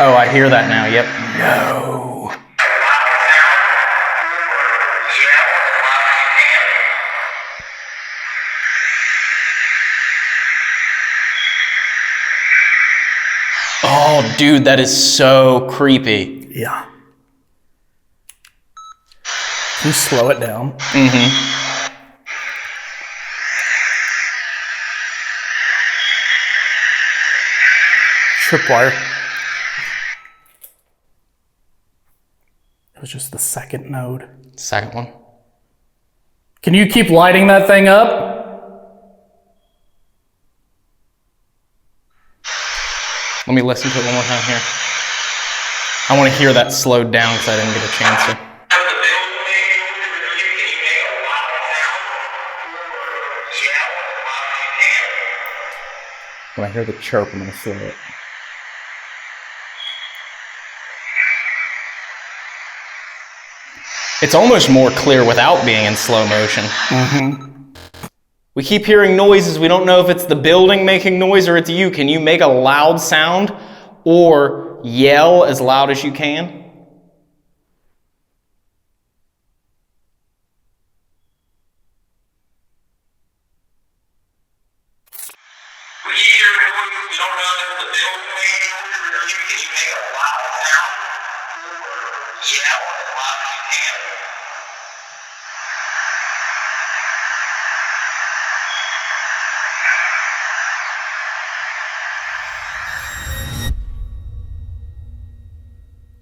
Oh, I hear that now. Yep. No. Oh, dude, that is so creepy. Yeah. Can you slow it down? Mm-hmm. Tripwire. It was just the second node. Second one. Can you keep lighting that thing up? Let me listen to it one more time here. I want to hear that slowed down because I didn't get a chance to. When I hear the chirp, I'm going to slow it. It's almost more clear without being in slow motion. Mm-hmm. We keep hearing noises. We don't know if it's the building making noise or it's you. Can you make a loud sound or yell as loud as you can?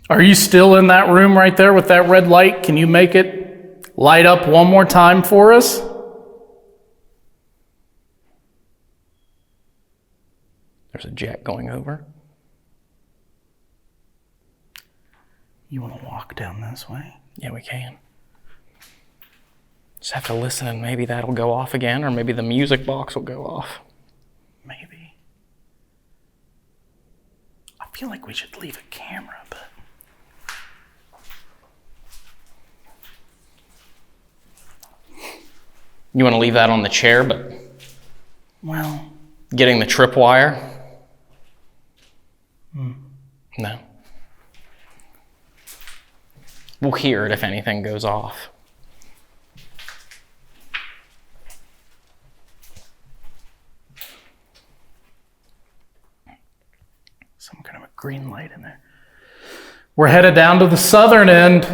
Are you still in that room right there with that red light? Can you make it light up one more time for us? There's a jet going over. You want to walk down this way? Yeah, we can. Just have to listen and maybe that'll go off again, or maybe the music box will go off. Maybe. I feel like we should leave a camera, but... You want to leave that on the chair, but... Well... Getting the tripwire? No. We'll hear it if anything goes off. Some kind of a green light in there. We're headed down to the southern end.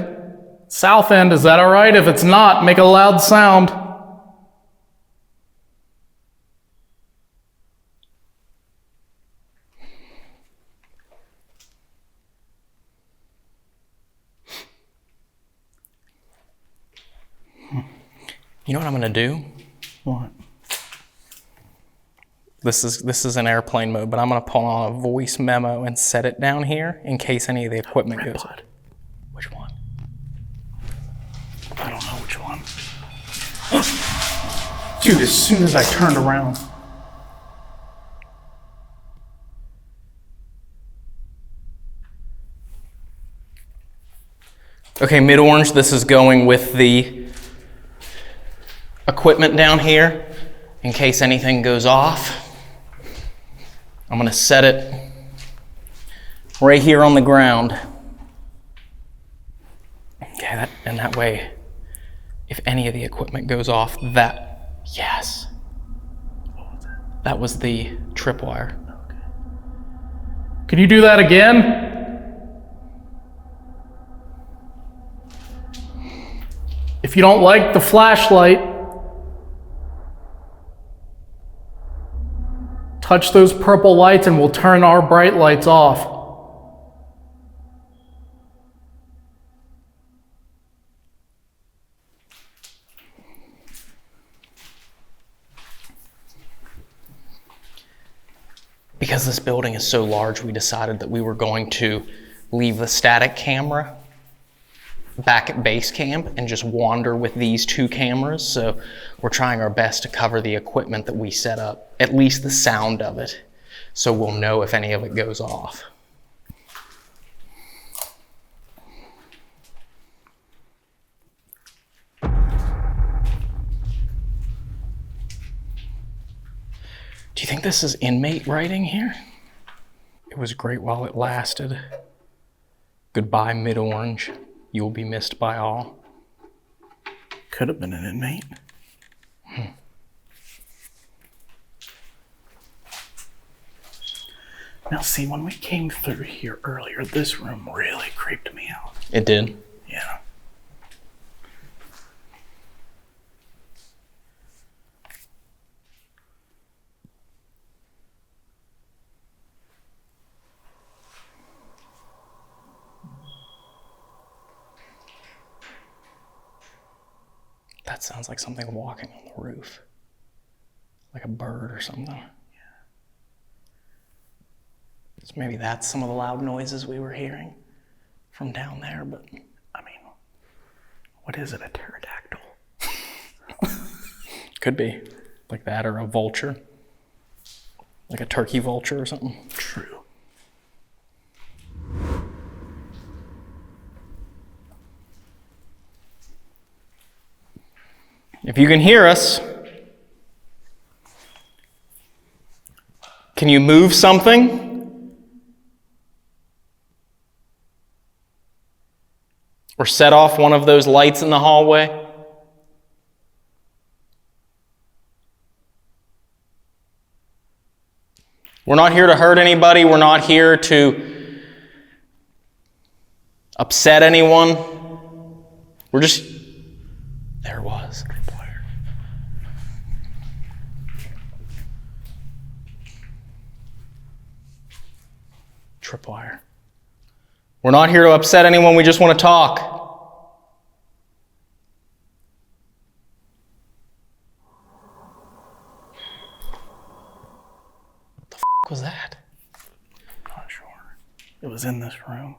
South end, is that all right? If it's not, make a loud sound. You know what I'm going to do? What? This is an airplane mode, but I'm going to pull on a voice memo and set it down here in case any of the equipment goes. Which one? I don't know which one. Dude, as soon as I turned around. Okay, Mid-Orange, this is going with the equipment down here in case anything goes off. I'm going to set it right here on the ground. Okay, that way, if any of the equipment goes off, yes. That was the tripwire. Okay. Can you do that again? If you don't like the flashlight, touch those purple lights and we'll turn our bright lights off. Because this building is so large, we decided that we were going to leave the static camera back at base camp and just wander with these two cameras. So we're trying our best to cover the equipment that we set up, at least the sound of it, so we'll know if any of it goes off. Do you think this is inmate writing here? It was great while it lasted. Goodbye, Mid-Orange. You will be missed by all. Could have been an inmate. Now see, when we came through here earlier, this room really creeped me out. It did? Yeah. That sounds like something walking on the roof. Like a bird or something. Yeah. So maybe that's some of the loud noises we were hearing from down there, but I mean, what is it, a pterodactyl? Could be. Like that, or a vulture. Like a turkey vulture or something. True. If you can hear us, can you move something? Or set off one of those lights in the hallway? We're not here to hurt anybody. We're not here to upset anyone. We're just... There it was. Tripwire. We're not here to upset anyone. We just want to talk. What the f*** was that? Not sure. It was in this room.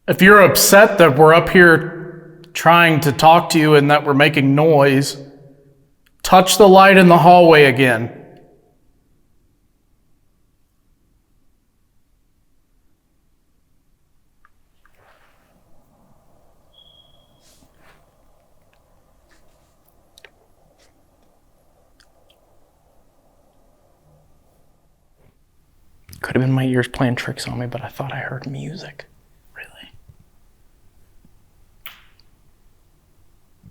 If you're upset that we're up here trying to talk to you and that we're making noise, touch the light in the hallway again. Could have been my ears playing tricks on me, but I thought I heard music. Really?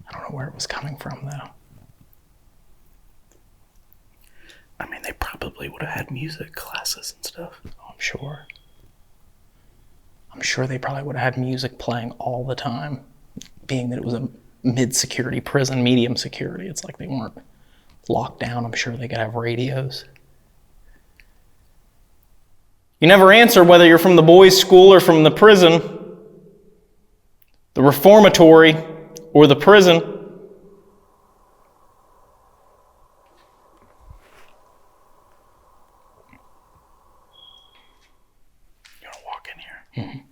I don't know where it was coming from, though. I mean, they probably would have had music classes and stuff. Oh, I'm sure. I'm sure they probably would have had music playing all the time, being that it was a mid-security prison, medium security. It's like they weren't locked down. I'm sure they could have radios. You never answer whether you're from the boys' school or from the prison, the reformatory, or the prison. You want to walk in here? Mm-hmm.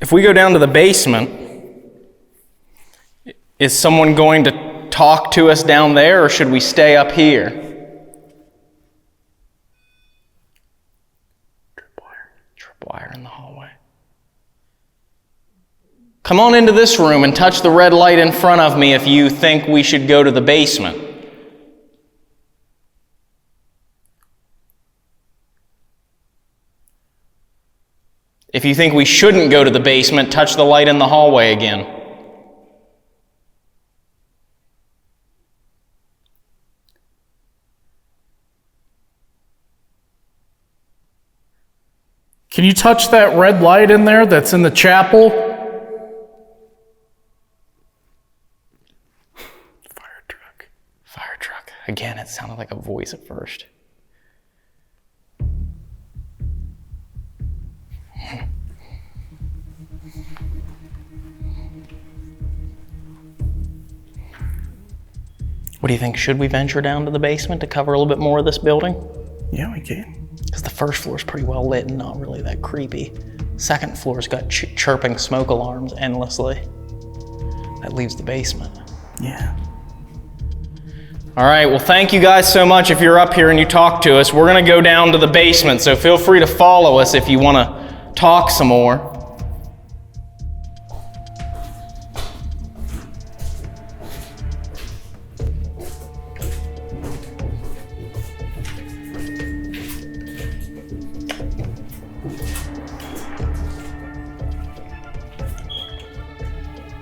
If we go down to the basement, is someone going to talk to us down there, or should we stay up here? Tripwire in the hallway. Come on into this room and touch the red light in front of me if you think we should go to the basement. If you think we shouldn't go to the basement, touch the light in the hallway again. Can you touch that red light in there that's in the chapel? Fire truck. Fire truck. Again, it sounded like a voice at first. What do you think? Should we venture down to the basement to cover a little bit more of this building? Yeah, we can. Because the first floor is pretty well lit and not really that creepy. Second floor's got chirping smoke alarms endlessly. That leaves the basement. Yeah. All right, well, thank you guys so much if you're up here and you talk to us. We're going to go down to the basement, so feel free to follow us if you want to talk some more.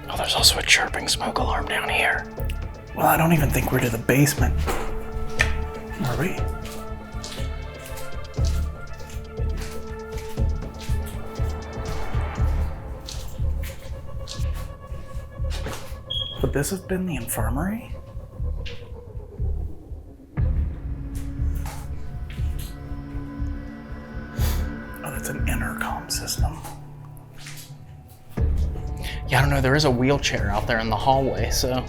Oh, there's also a chirping smoke alarm down here. Well, I don't even think we're to the basement. Are we? The Would this have been the infirmary? Oh, that's an intercom system. Yeah, I don't know, there is a wheelchair out there in the hallway, so.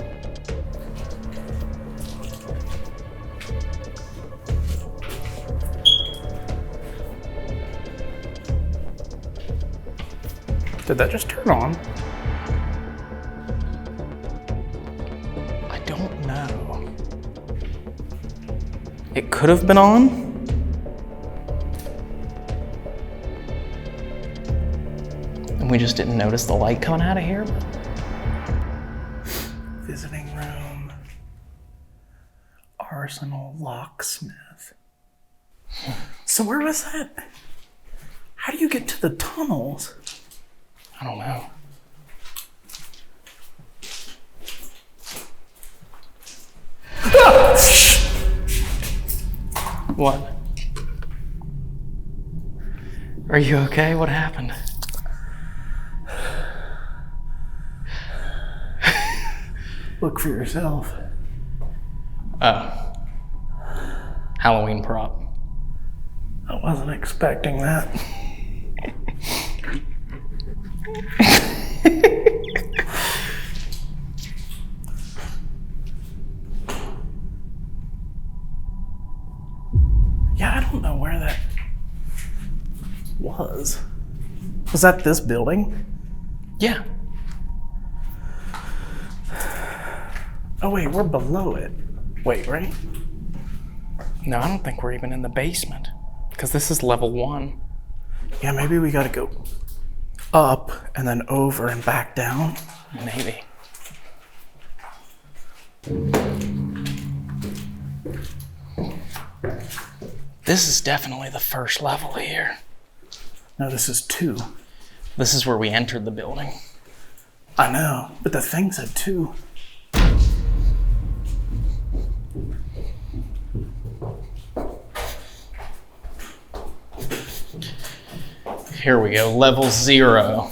Did that just turn on? I don't know. It could have been on. And we just didn't notice the light coming out of here. Visiting room. Arsenal locksmith. So where was that? How do you get to the tunnels? I don't know. What? Are you okay? What happened? Look for yourself. Oh. Halloween prop. I wasn't expecting that. Yeah, I don't know where that was. Was that this building? Yeah. Oh wait, we're below it. Wait, right? No, I don't think we're even in the basement. Because this is level 1. Yeah, maybe we gotta go up and then over and back down. Maybe. This is definitely the first level here. No, this is 2. This is where we entered the building. I know, but the thing said 2. Here we go, level 0.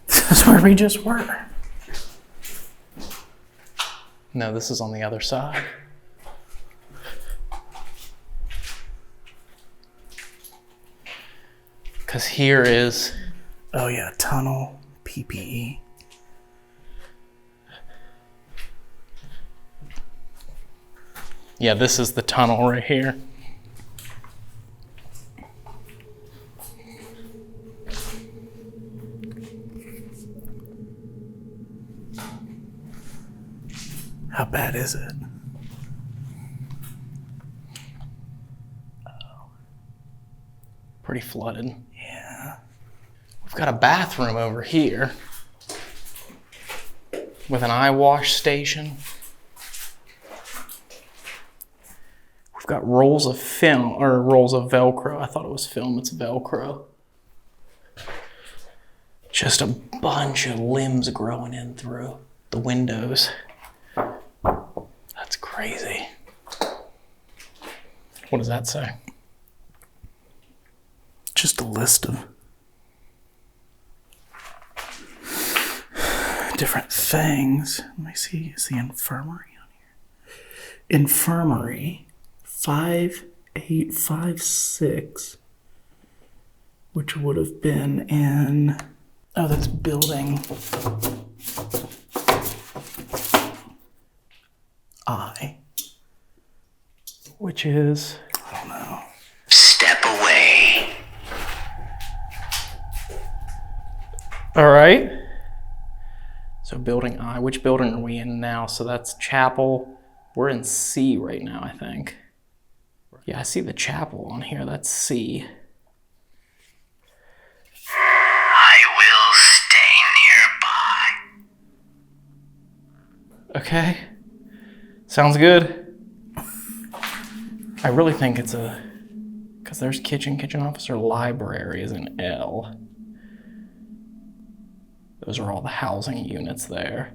This is where we just were. No, this is on the other side. Because here is... Oh yeah, tunnel, PPE. Yeah, this is the tunnel right here. How bad is it? Pretty flooded. Yeah. We've got a bathroom over here with an eye wash station. We've got rolls of film, or rolls of Velcro. I thought it was film, it's Velcro. Just a bunch of limbs growing in through the windows. That's crazy. What does that say? Just a list of different things. Let me see, is the infirmary on here? Infirmary 5856, which would have been in, oh, that's building I. Which is? I don't know. Step away. All right. So building I, which building are we in now? So that's chapel. We're in C right now, I think. Yeah, I see the chapel on here. That's C. I will stay nearby. Okay. Sounds good. I really think it's a, because there's kitchen officer, library is in L. Those are all the housing units there.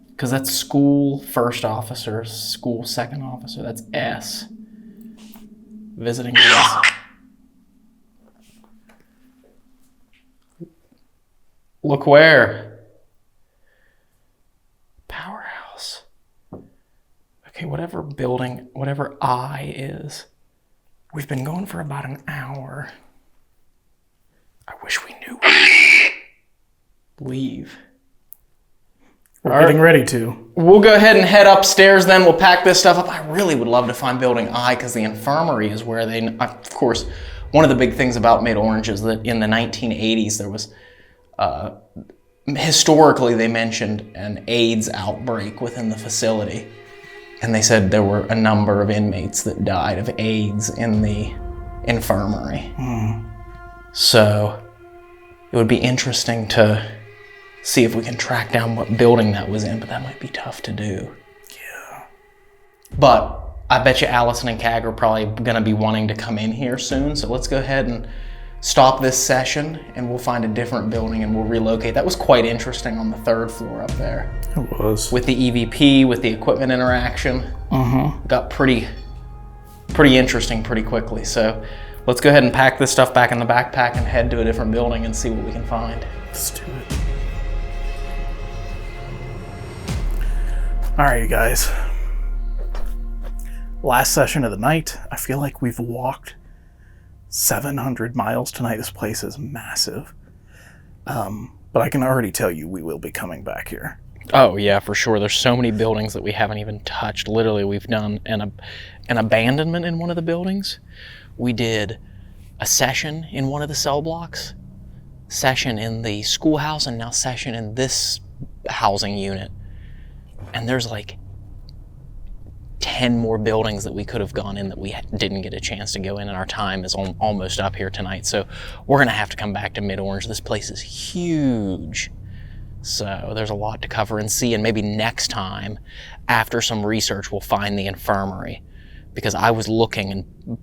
Because that's school first officer, school second officer, that's S. Visiting. Look where? Powerhouse. Okay, whatever building, whatever I is. We've been going for about an hour. I wish we knew. Leave. We're getting ready to. We'll go ahead and head upstairs then. We'll pack this stuff up. I really would love to find building I because the infirmary is where they, of course, one of the big things about Mid-Orange is that in the 1980s there was, historically they mentioned an AIDS outbreak within the facility. And they said there were a number of inmates that died of AIDS in the infirmary. So it would be interesting to see if we can track down what building that was in, but that might be tough to do. Yeah. But I bet you Allison and Cag are probably gonna be wanting to come in here soon, so let's go ahead and stop this session and we'll find a different building and we'll relocate. That was quite interesting on the 3rd floor up there. It was. With the EVP, with the equipment interaction. Got pretty interesting pretty quickly. So let's go ahead and pack this stuff back in the backpack and head to a different building and see what we can find. Let's do it. All right, you guys. Last session of the night. I feel like we've walked 700 miles tonight. This place is massive. But I can already tell you we will be coming back here. Oh yeah, for sure. There's so many buildings that we haven't even touched. Literally, we've done an abandonment in one of the buildings. We did a session in one of the cell blocks, session in the schoolhouse, and now session in this housing unit. And there's like 10 more buildings that we could have gone in that we didn't get a chance to go in, and our time is almost up here tonight. So we're gonna have to come back to Mid-Orange. This place is huge. So there's a lot to cover and see, and maybe next time, after some research, we'll find the infirmary. Because I was looking and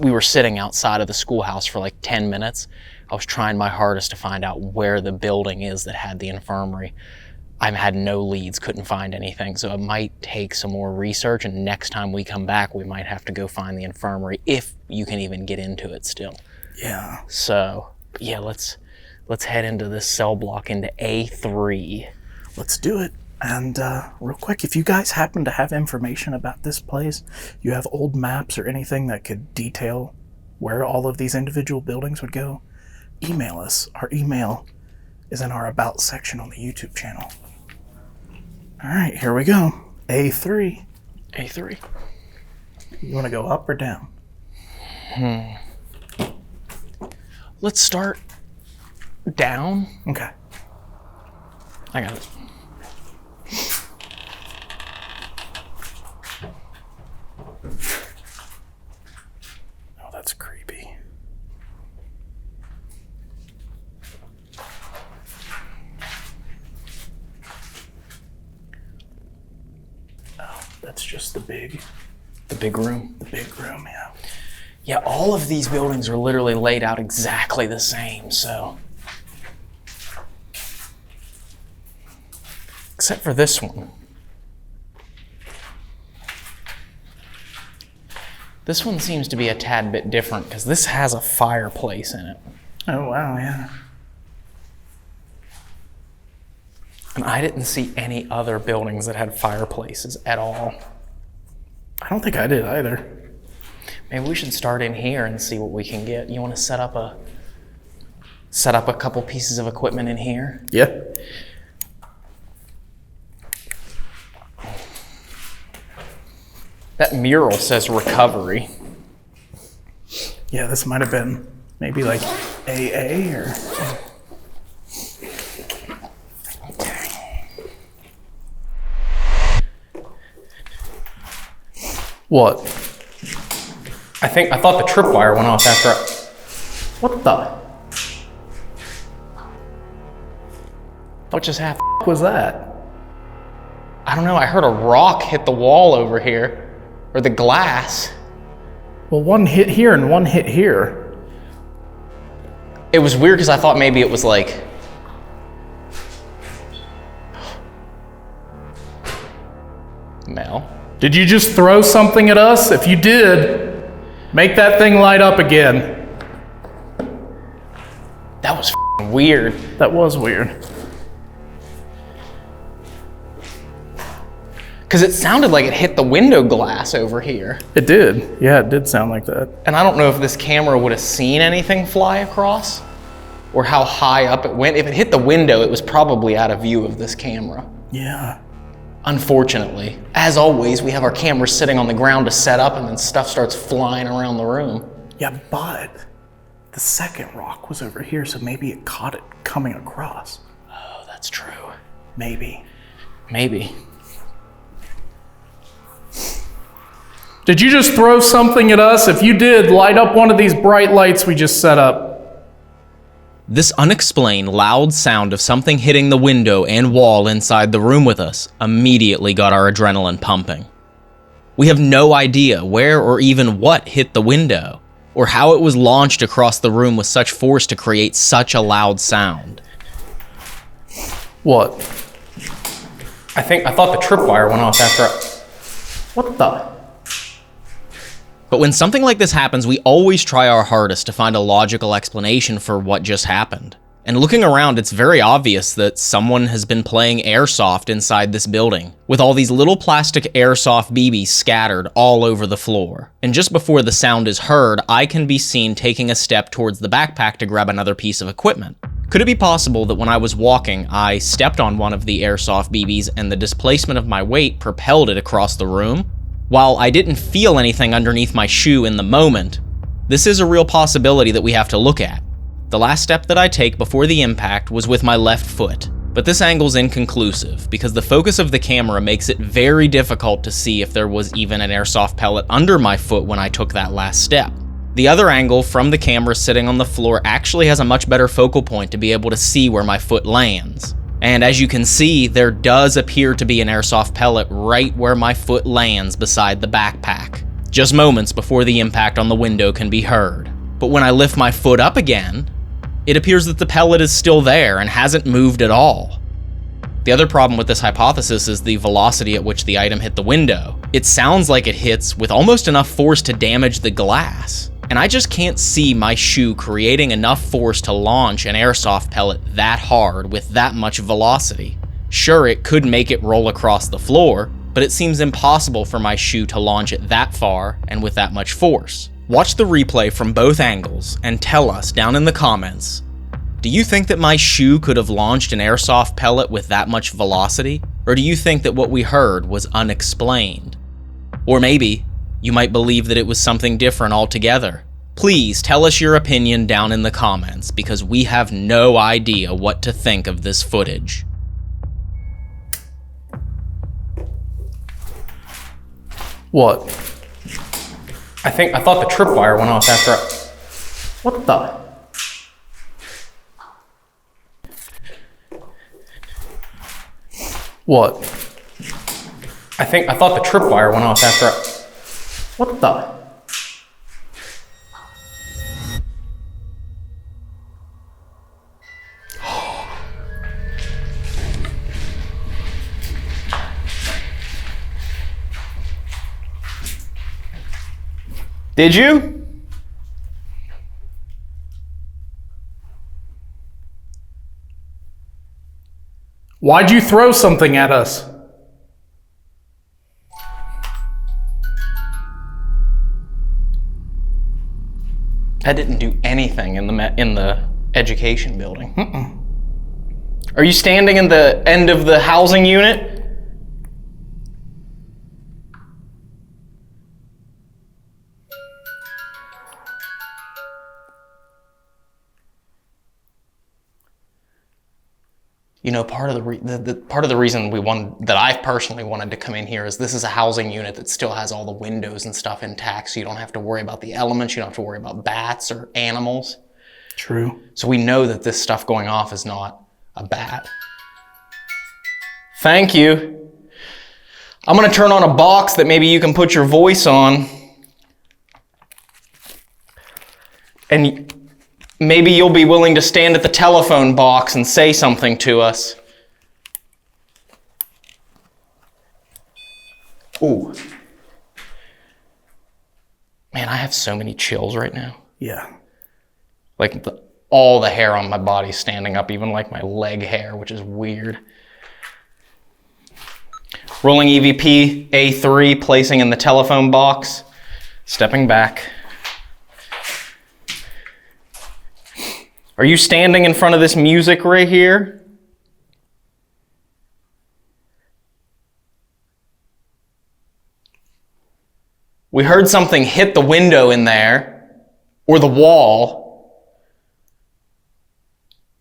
we were sitting outside of the schoolhouse for like 10 minutes. I was trying my hardest to find out where the building is that had the infirmary. I had no leads, couldn't find anything, so it might take some more research, and next time we come back, we might have to go find the infirmary, if you can even get into it still. Yeah. So, yeah, let's head into this cell block, into A3. Let's do it. And real quick, if you guys happen to have information about this place, you have old maps or anything that could detail where all of these individual buildings would go, email us. Our email is in our About section on the YouTube channel. All right, here we go. A3. A3. You want to go up or down? Let's start down. Okay. I got it. Oh, that's creepy. That's just the big room. The big room, yeah. Yeah, all of these buildings are literally laid out exactly the same, so. Except for this one. This one seems to be a tad bit different because this has a fireplace in it. Oh, wow, yeah. And I didn't see any other buildings that had fireplaces at all. I don't think I did either. Maybe we should start in here and see what we can get. You want to set up a couple pieces of equipment in here? Yeah. That mural says recovery. Yeah, this might have been maybe like AA or... What? I thought the tripwire went off after What the? What just happened? What was that? I don't know, I heard a rock hit the wall over here. Or the glass. Well, one hit here and one hit here. It was weird because I thought maybe it was like... Mel? Did you just throw something at us? If you did, make that thing light up again. That was weird. That was weird. Because it sounded like it hit the window glass over here. It did. Yeah, it did sound like that. And I don't know if this camera would have seen anything fly across or how high up it went. If it hit the window, it was probably out of view of this camera. Yeah. Unfortunately, as always, we have our cameras sitting on the ground to set up and then stuff starts flying around the room. Yeah, but the second rock was over here, so maybe it caught it coming across. Oh, that's true. Maybe. Maybe. Did you just throw something at us? If you did, light up one of these bright lights we just set up. This unexplained loud sound of something hitting the window and wall inside the room with us immediately got our adrenaline pumping. We have no idea where or even what hit the window, or how it was launched across the room with such force to create such a loud sound. What? I thought the tripwire went off after What the? But when something like this happens, we always try our hardest to find a logical explanation for what just happened. And looking around, it's very obvious that someone has been playing airsoft inside this building, with all these little plastic airsoft BBs scattered all over the floor. And just before the sound is heard, I can be seen taking a step towards the backpack to grab another piece of equipment. Could it be possible that when I was walking, I stepped on one of the airsoft BBs and the displacement of my weight propelled it across the room? While I didn't feel anything underneath my shoe in the moment, this is a real possibility that we have to look at. The last step that I take before the impact was with my left foot, but this angle's inconclusive because the focus of the camera makes it very difficult to see if there was even an airsoft pellet under my foot when I took that last step. The other angle from the camera sitting on the floor actually has a much better focal point to be able to see where my foot lands. And as you can see, there does appear to be an airsoft pellet right where my foot lands beside the backpack, just moments before the impact on the window can be heard. But when I lift my foot up again, it appears that the pellet is still there and hasn't moved at all. The other problem with this hypothesis is the velocity at which the item hit the window. It sounds like it hits with almost enough force to damage the glass. And I just can't see my shoe creating enough force to launch an airsoft pellet that hard with that much velocity. Sure, it could make it roll across the floor, but it seems impossible for my shoe to launch it that far and with that much force. Watch the replay from both angles and tell us down in the comments, do you think that my shoe could have launched an airsoft pellet with that much velocity? Or do you think that what we heard was unexplained? Or maybe you might believe that it was something different altogether. Please tell us your opinion down in the comments because we have no idea what to think of this footage. What? I thought the tripwire went off after What the? What? I thought the tripwire went off after What the? Did you? Why'd you throw something at us? That didn't do anything in the education building. Are you standing in the end of the housing unit? You know, part of the reason that I personally wanted to come in here is this is a housing unit that still has all the windows and stuff intact, so you don't have to worry about the elements, you don't have to worry about bats or animals. True. So we know that this stuff going off is not a bat. Thank you. I'm gonna turn on a box that maybe you can put your voice on. And maybe you'll be willing to stand at the telephone box and say something to us. Ooh. Man, I have so many chills right now. Yeah. Like All the hair on my body standing up, even like my leg hair, which is weird. Rolling EVP A3, placing in the telephone box. Stepping back. Are you standing in front of this music right here? We heard something hit the window in there, or the wall,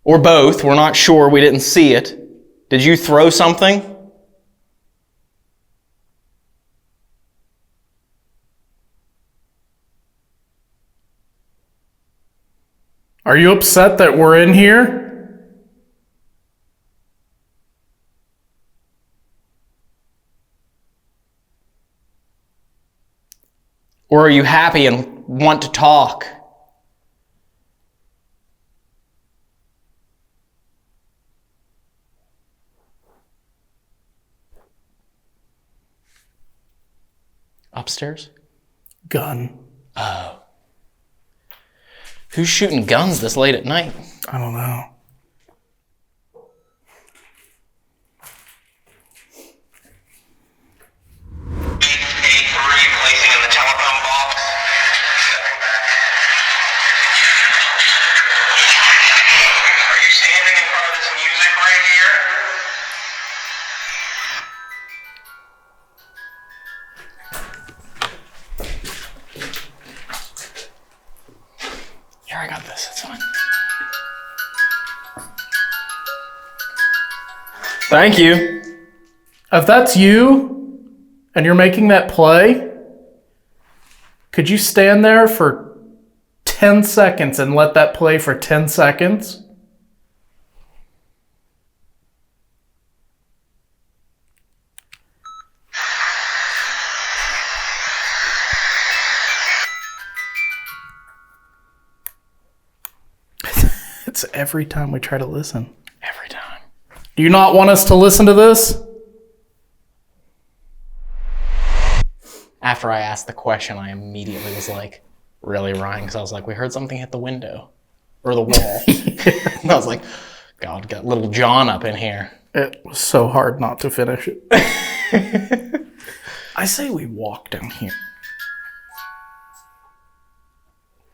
or both. We're not sure. We didn't see it. Did you throw something? Are you upset that we're in here? Or are you happy and want to talk? Upstairs? Gun. Oh. Who's shooting guns this late at night? I don't know. Here, I got this. It's fine. Thank you. If that's you and you're making that play, could you stand there for 10 seconds and let that play for 10 seconds? It's every time we try to listen. Every time. Do you not want us to listen to this? After I asked the question, I immediately was like, really, Ryan? Because I was like, we heard something hit the window or the wall. And I was like, God, got little John up in here. It was so hard not to finish it. I say we walk down here.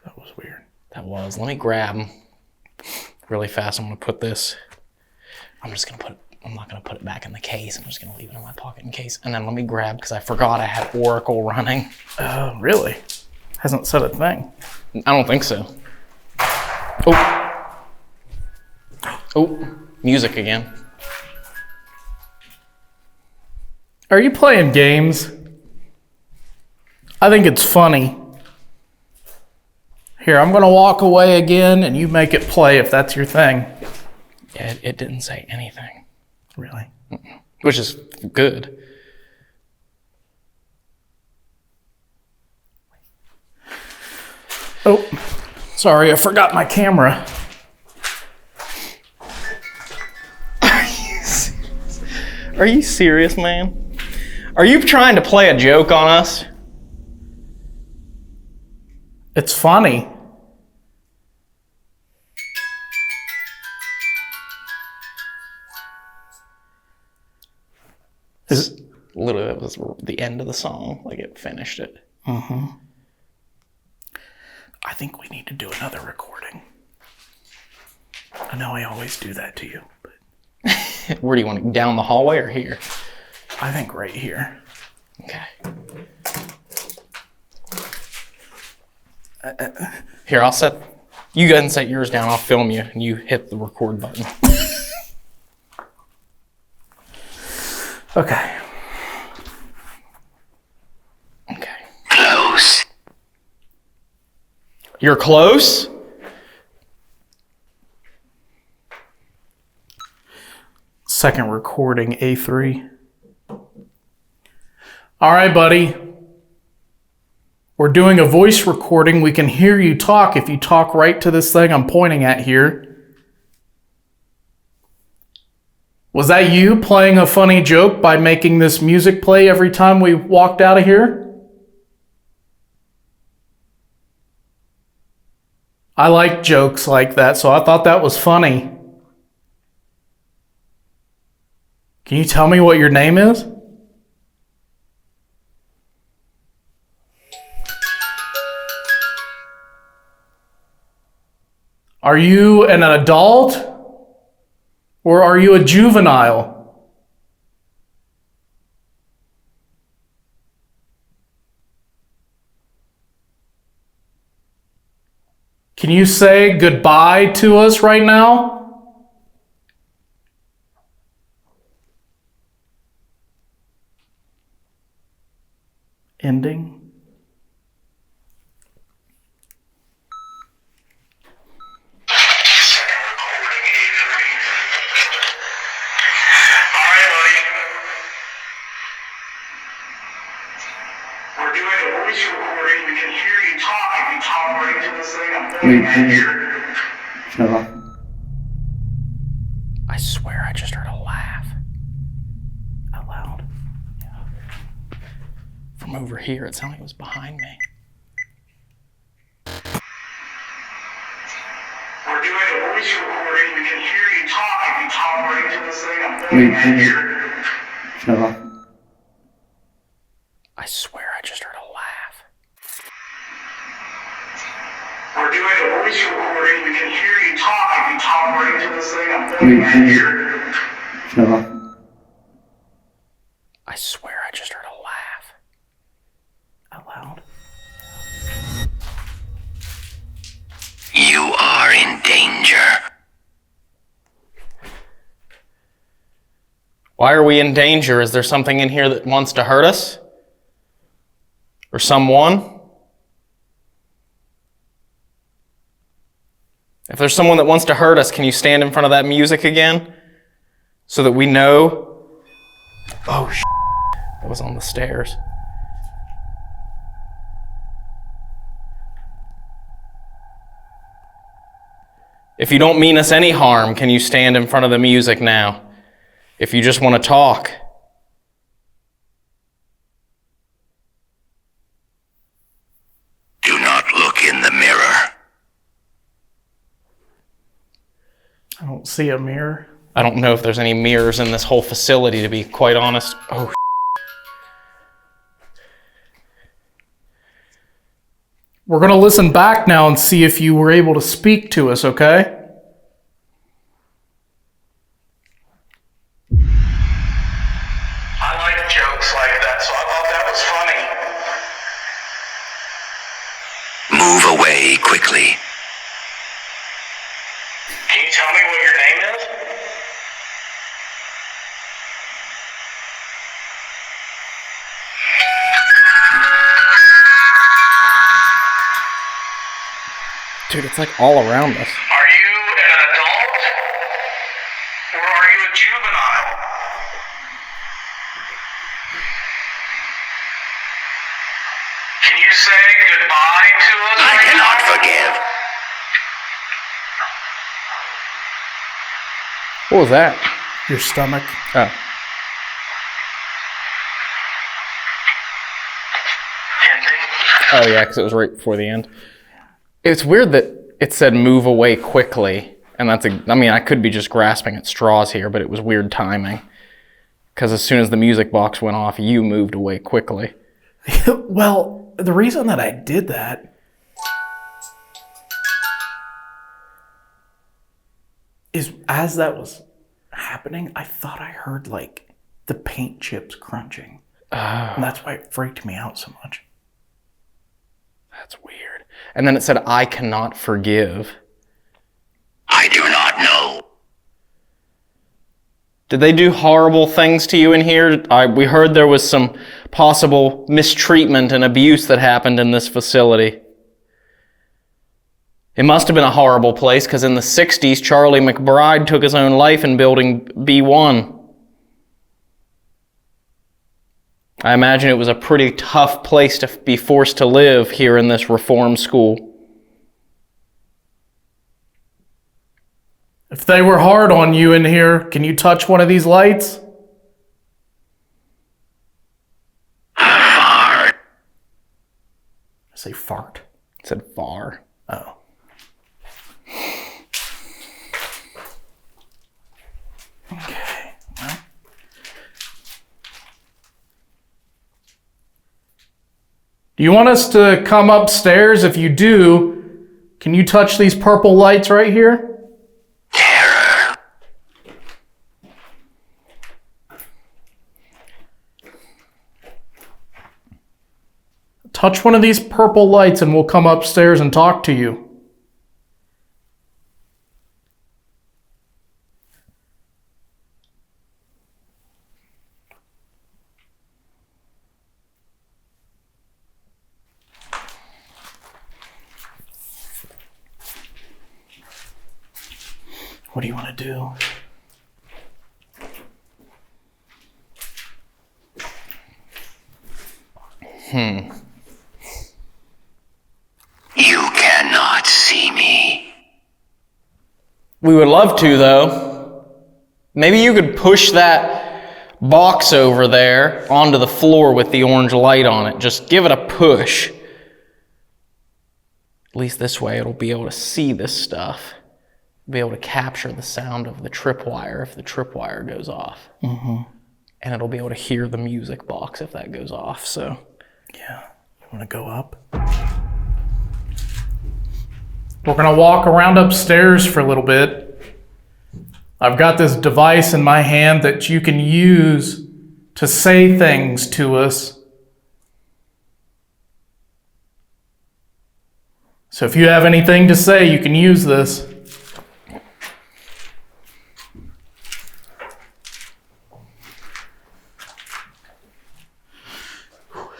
That was weird. That was. Let me grab really fast. I'm going to put this. I'm not going to put it back in the case. I'm just going to leave it in my pocket in case. And then let me grab, because I forgot I had Oracle running. Oh, really? Hasn't said a thing. I don't think so. Oh. Oh, music again. Are you playing games? I think it's funny. Here, I'm going to walk away again and you make it play if that's your thing. Yeah, it didn't say anything. Really? Which is good. Oh, sorry, I forgot my camera. Are you serious, man? Are you trying to play a joke on us? It's funny. Literally, that was the end of the song. Like, it finished it. Mm-hmm. I think we need to do another recording. I know I always do that to you, but... Where do you want it? Down the hallway or here? I think right here. Okay. Here, I'll set... You go ahead and set yours down. I'll film you, and you hit the record button. Okay. Okay. Close. You're close? Second recording, A3. All right, buddy. We're doing a voice recording. We can hear you talk if you talk right to this thing I'm pointing at here. Was that you playing a funny joke by making this music play every time we walked out of here? I like jokes like that, so I thought that was funny. Can you tell me what your name is? Are you an adult or are you a juvenile? Can you say goodbye to us right now? Ending. We're doing a voice recording. We can hear you talk. If you talk right into this thing, I'm putting it here. Shut up. I swear I just heard a laugh. Out loud. Yeah. From over here, it sounded like it was behind me. We're doing a voice recording. We can hear you talk. If you talk right into this thing, I'm putting it here. Shut up. I swear I just heard a laugh. We're doing a voice recording. We can hear you talk. If you talk right into this thing, I'm putting it here. Shut up. I swear I just heard a laugh. Out loud. You are in danger. Why are we in danger? Is there something in here that wants to hurt us? Or someone? If there's someone that wants to hurt us, can you stand in front of that music again? So that we know? Oh, that was on the stairs. If you don't mean us any harm, can you stand in front of the music now? If you just want to talk. Do not look in the mirror. I don't see a mirror. I don't know if there's any mirrors in this whole facility, to be quite honest. Oh, We're going to listen back now and see if you were able to speak to us, okay? I like jokes like that, so I thought that was funny. Move away quickly. Can you tell me what your name is? dude, it's like all around us. Are you an adult? Or are you a juvenile? Can you say goodbye to us? I cannot forgive. What was that? Your stomach. Oh. Oh yeah, because it was right before the end. It's weird that it said move away quickly, and I mean, I could be just grasping at straws here, but it was weird timing. Because as soon as the music box went off, you moved away quickly. Well, the reason that I did that is as that was happening, I thought I heard like the paint chips crunching. Oh. And that's why it freaked me out so much. That's weird. And then it said, I cannot forgive. I do not know. Did they do horrible things to you in here? We heard there was some possible mistreatment and abuse that happened in this facility. It must have been a horrible place, because in the 60s, Charlie McBride took his own life in building B1. I imagine it was a pretty tough place to be forced to live here in this reform school. If they were hard on you in here, can you touch one of these lights? Fart. I say fart. It said far. Oh. Do you want us to come upstairs? If you do, can you touch these purple lights right here? Terror. Touch one of these purple lights and we'll come upstairs and talk to you. What do you want to do? You cannot see me. We would love to, though. Maybe you could push that box over there onto the floor with the orange light on it. Just give it a push. At least this way it'll be able to see this stuff. Be able to capture the sound of the tripwire if the tripwire goes off. Mm-hmm. And it'll be able to hear the music box if that goes off, so. Yeah, you want to go up? We're going to walk around upstairs for a little bit. I've got this device in my hand that you can use to say things to us. So if you have anything to say, you can use this.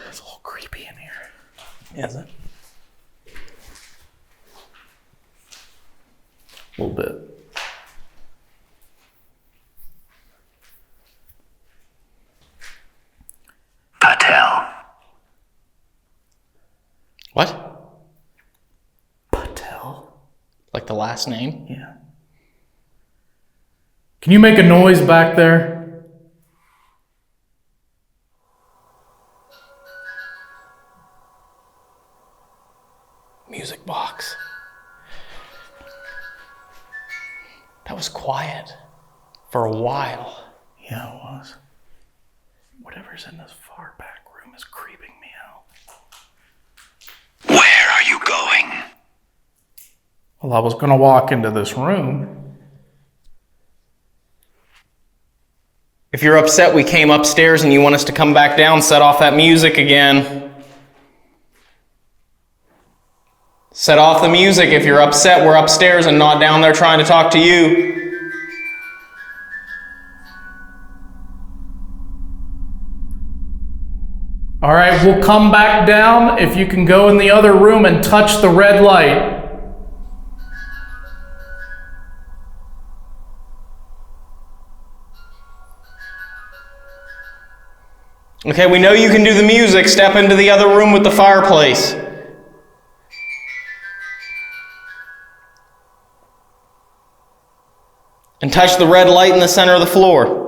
It's a little creepy in here. Is it? A little bit. Patel. What? Patel. Like the last name? Yeah. Can you make a noise back there? Music box. That was quiet for a while. Yeah, it was. Whatever's in this far back room is creeping me out. Where are you going? Well, I was going to walk into this room. If you're upset we came upstairs and you want us to come back down, set off that music again. Set off the music if you're upset we're upstairs and not down there trying to talk to you. All right, we'll come back down if you can go in the other room and touch the red light. Okay, we know you can do the music. Step into the other room with the fireplace. And touch the red light in the center of the floor.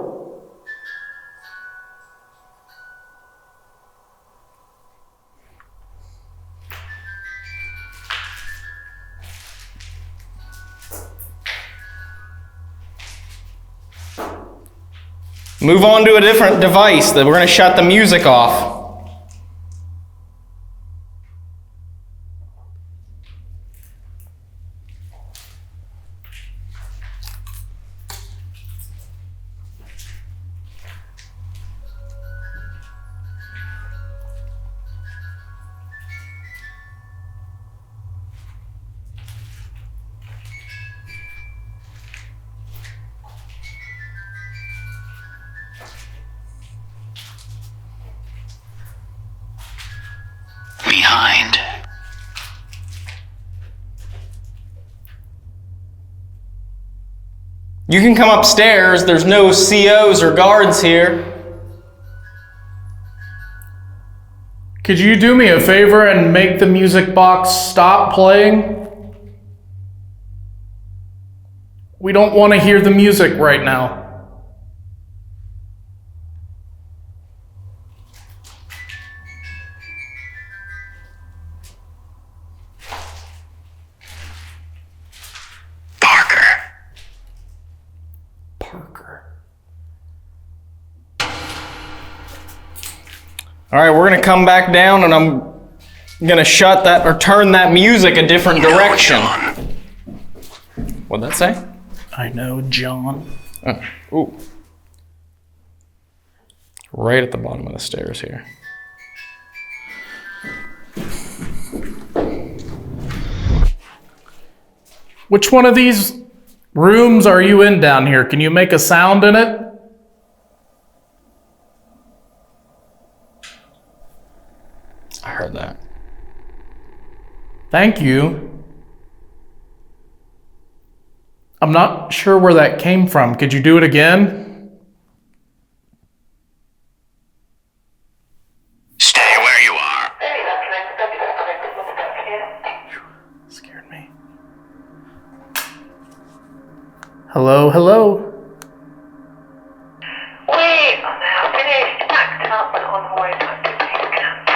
Move on to a different device that we're going to shut the music off. Behind. You can come upstairs. There's no COs or guards here. Could you do me a favor and make the music box stop playing? We don't want to hear the music right now. All right, we're going to come back down, and I'm I'm gonna shut that or turn that music a different direction. What'd that say? I know, John. Oh, ooh. Right at the bottom of the stairs here. Which one of these rooms are you in down here? Can you make a sound in it? I heard that. Thank you. I'm not sure where that came from. Could you do it again? Stay where you are. Scared me. Hello, hello. We are now finished, packed up, and on our way back to base camp.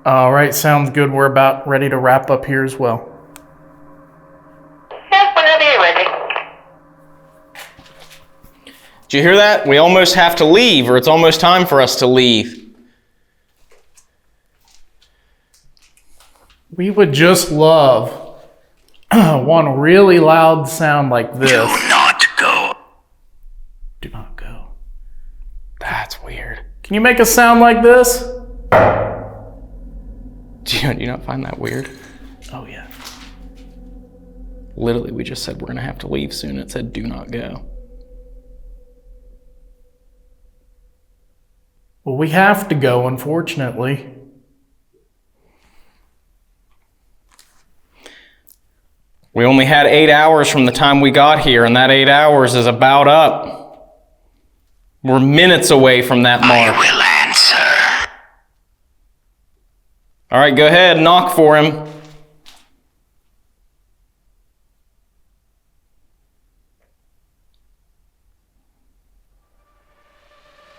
All right, sounds good. We're about ready to wrap up here as well. Yes, whenever you're ready. Did you hear that? We almost have to leave, or it's almost time for us to leave. We would just love one really loud sound like this. Do not go. Do not go. That's weird. Can you make a sound like this? Do you not find that weird? Oh, yeah. Literally, we just said we're gonna have to leave soon. It said do not go. Well, we have to go, unfortunately. We only had 8 hours from the time we got here, and that 8 hours is about up. We're minutes away from that mark. I will answer. All right, go ahead, knock for him.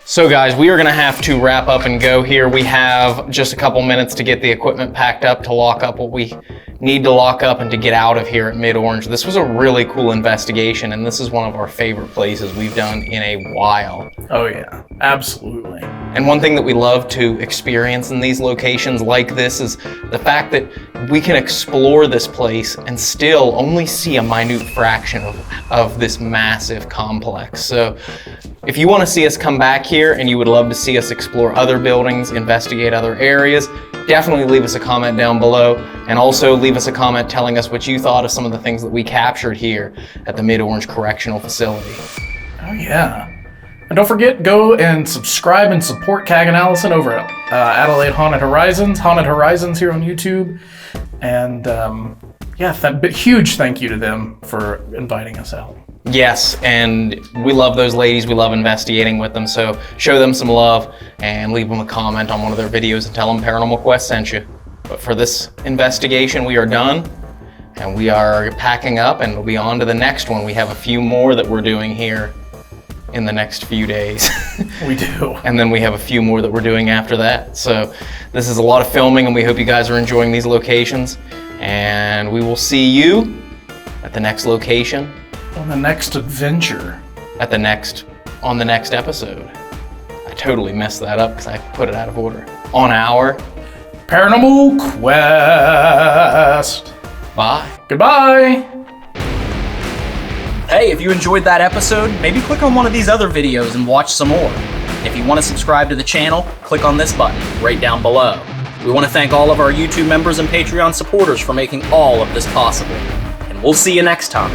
So guys, we are gonna have to wrap up and go here. We have just a couple minutes to get the equipment packed up, to lock up what we need to lock up, and to get out of here at Mid-Orange. This was a really cool investigation, and this is one of our favorite places we've done in a while. Oh yeah, absolutely. And one thing that we love to experience in these locations like this is the fact that we can explore this place and still only see a minute fraction of this massive complex. So if you want to see us come back here and you would love to see us explore other buildings, investigate other areas, definitely leave us a comment down below, and also leave us a comment telling us what you thought of some of the things that we captured here at the Mid-Orange Correctional Facility. Oh yeah. And don't forget, go and subscribe and support Cag and Allison over at Adelaide Haunted Horizons here on YouTube. And yeah, huge thank you to them for inviting us out. Yes, and we love those ladies. We love investigating with them, so show them some love and leave them a comment on one of their videos and tell them Paranormal Quest sent you. But for this investigation, we are done, and we are packing up, and we'll be on to the next one. We have a few more that we're doing here in the next few days. We do. And then we have a few more that we're doing after that. So this is a lot of filming, and we hope you guys are enjoying these locations. And we will see you at the next location. On the next adventure. On the next episode. I totally messed that up because I put it out of order. On our Paranormal Quest. Bye. Goodbye. Hey, if you enjoyed that episode, maybe click on one of these other videos and watch some more. If you want to subscribe to the channel, click on this button right down below. We want to thank all of our YouTube members and Patreon supporters for making all of this possible. And we'll see you next time.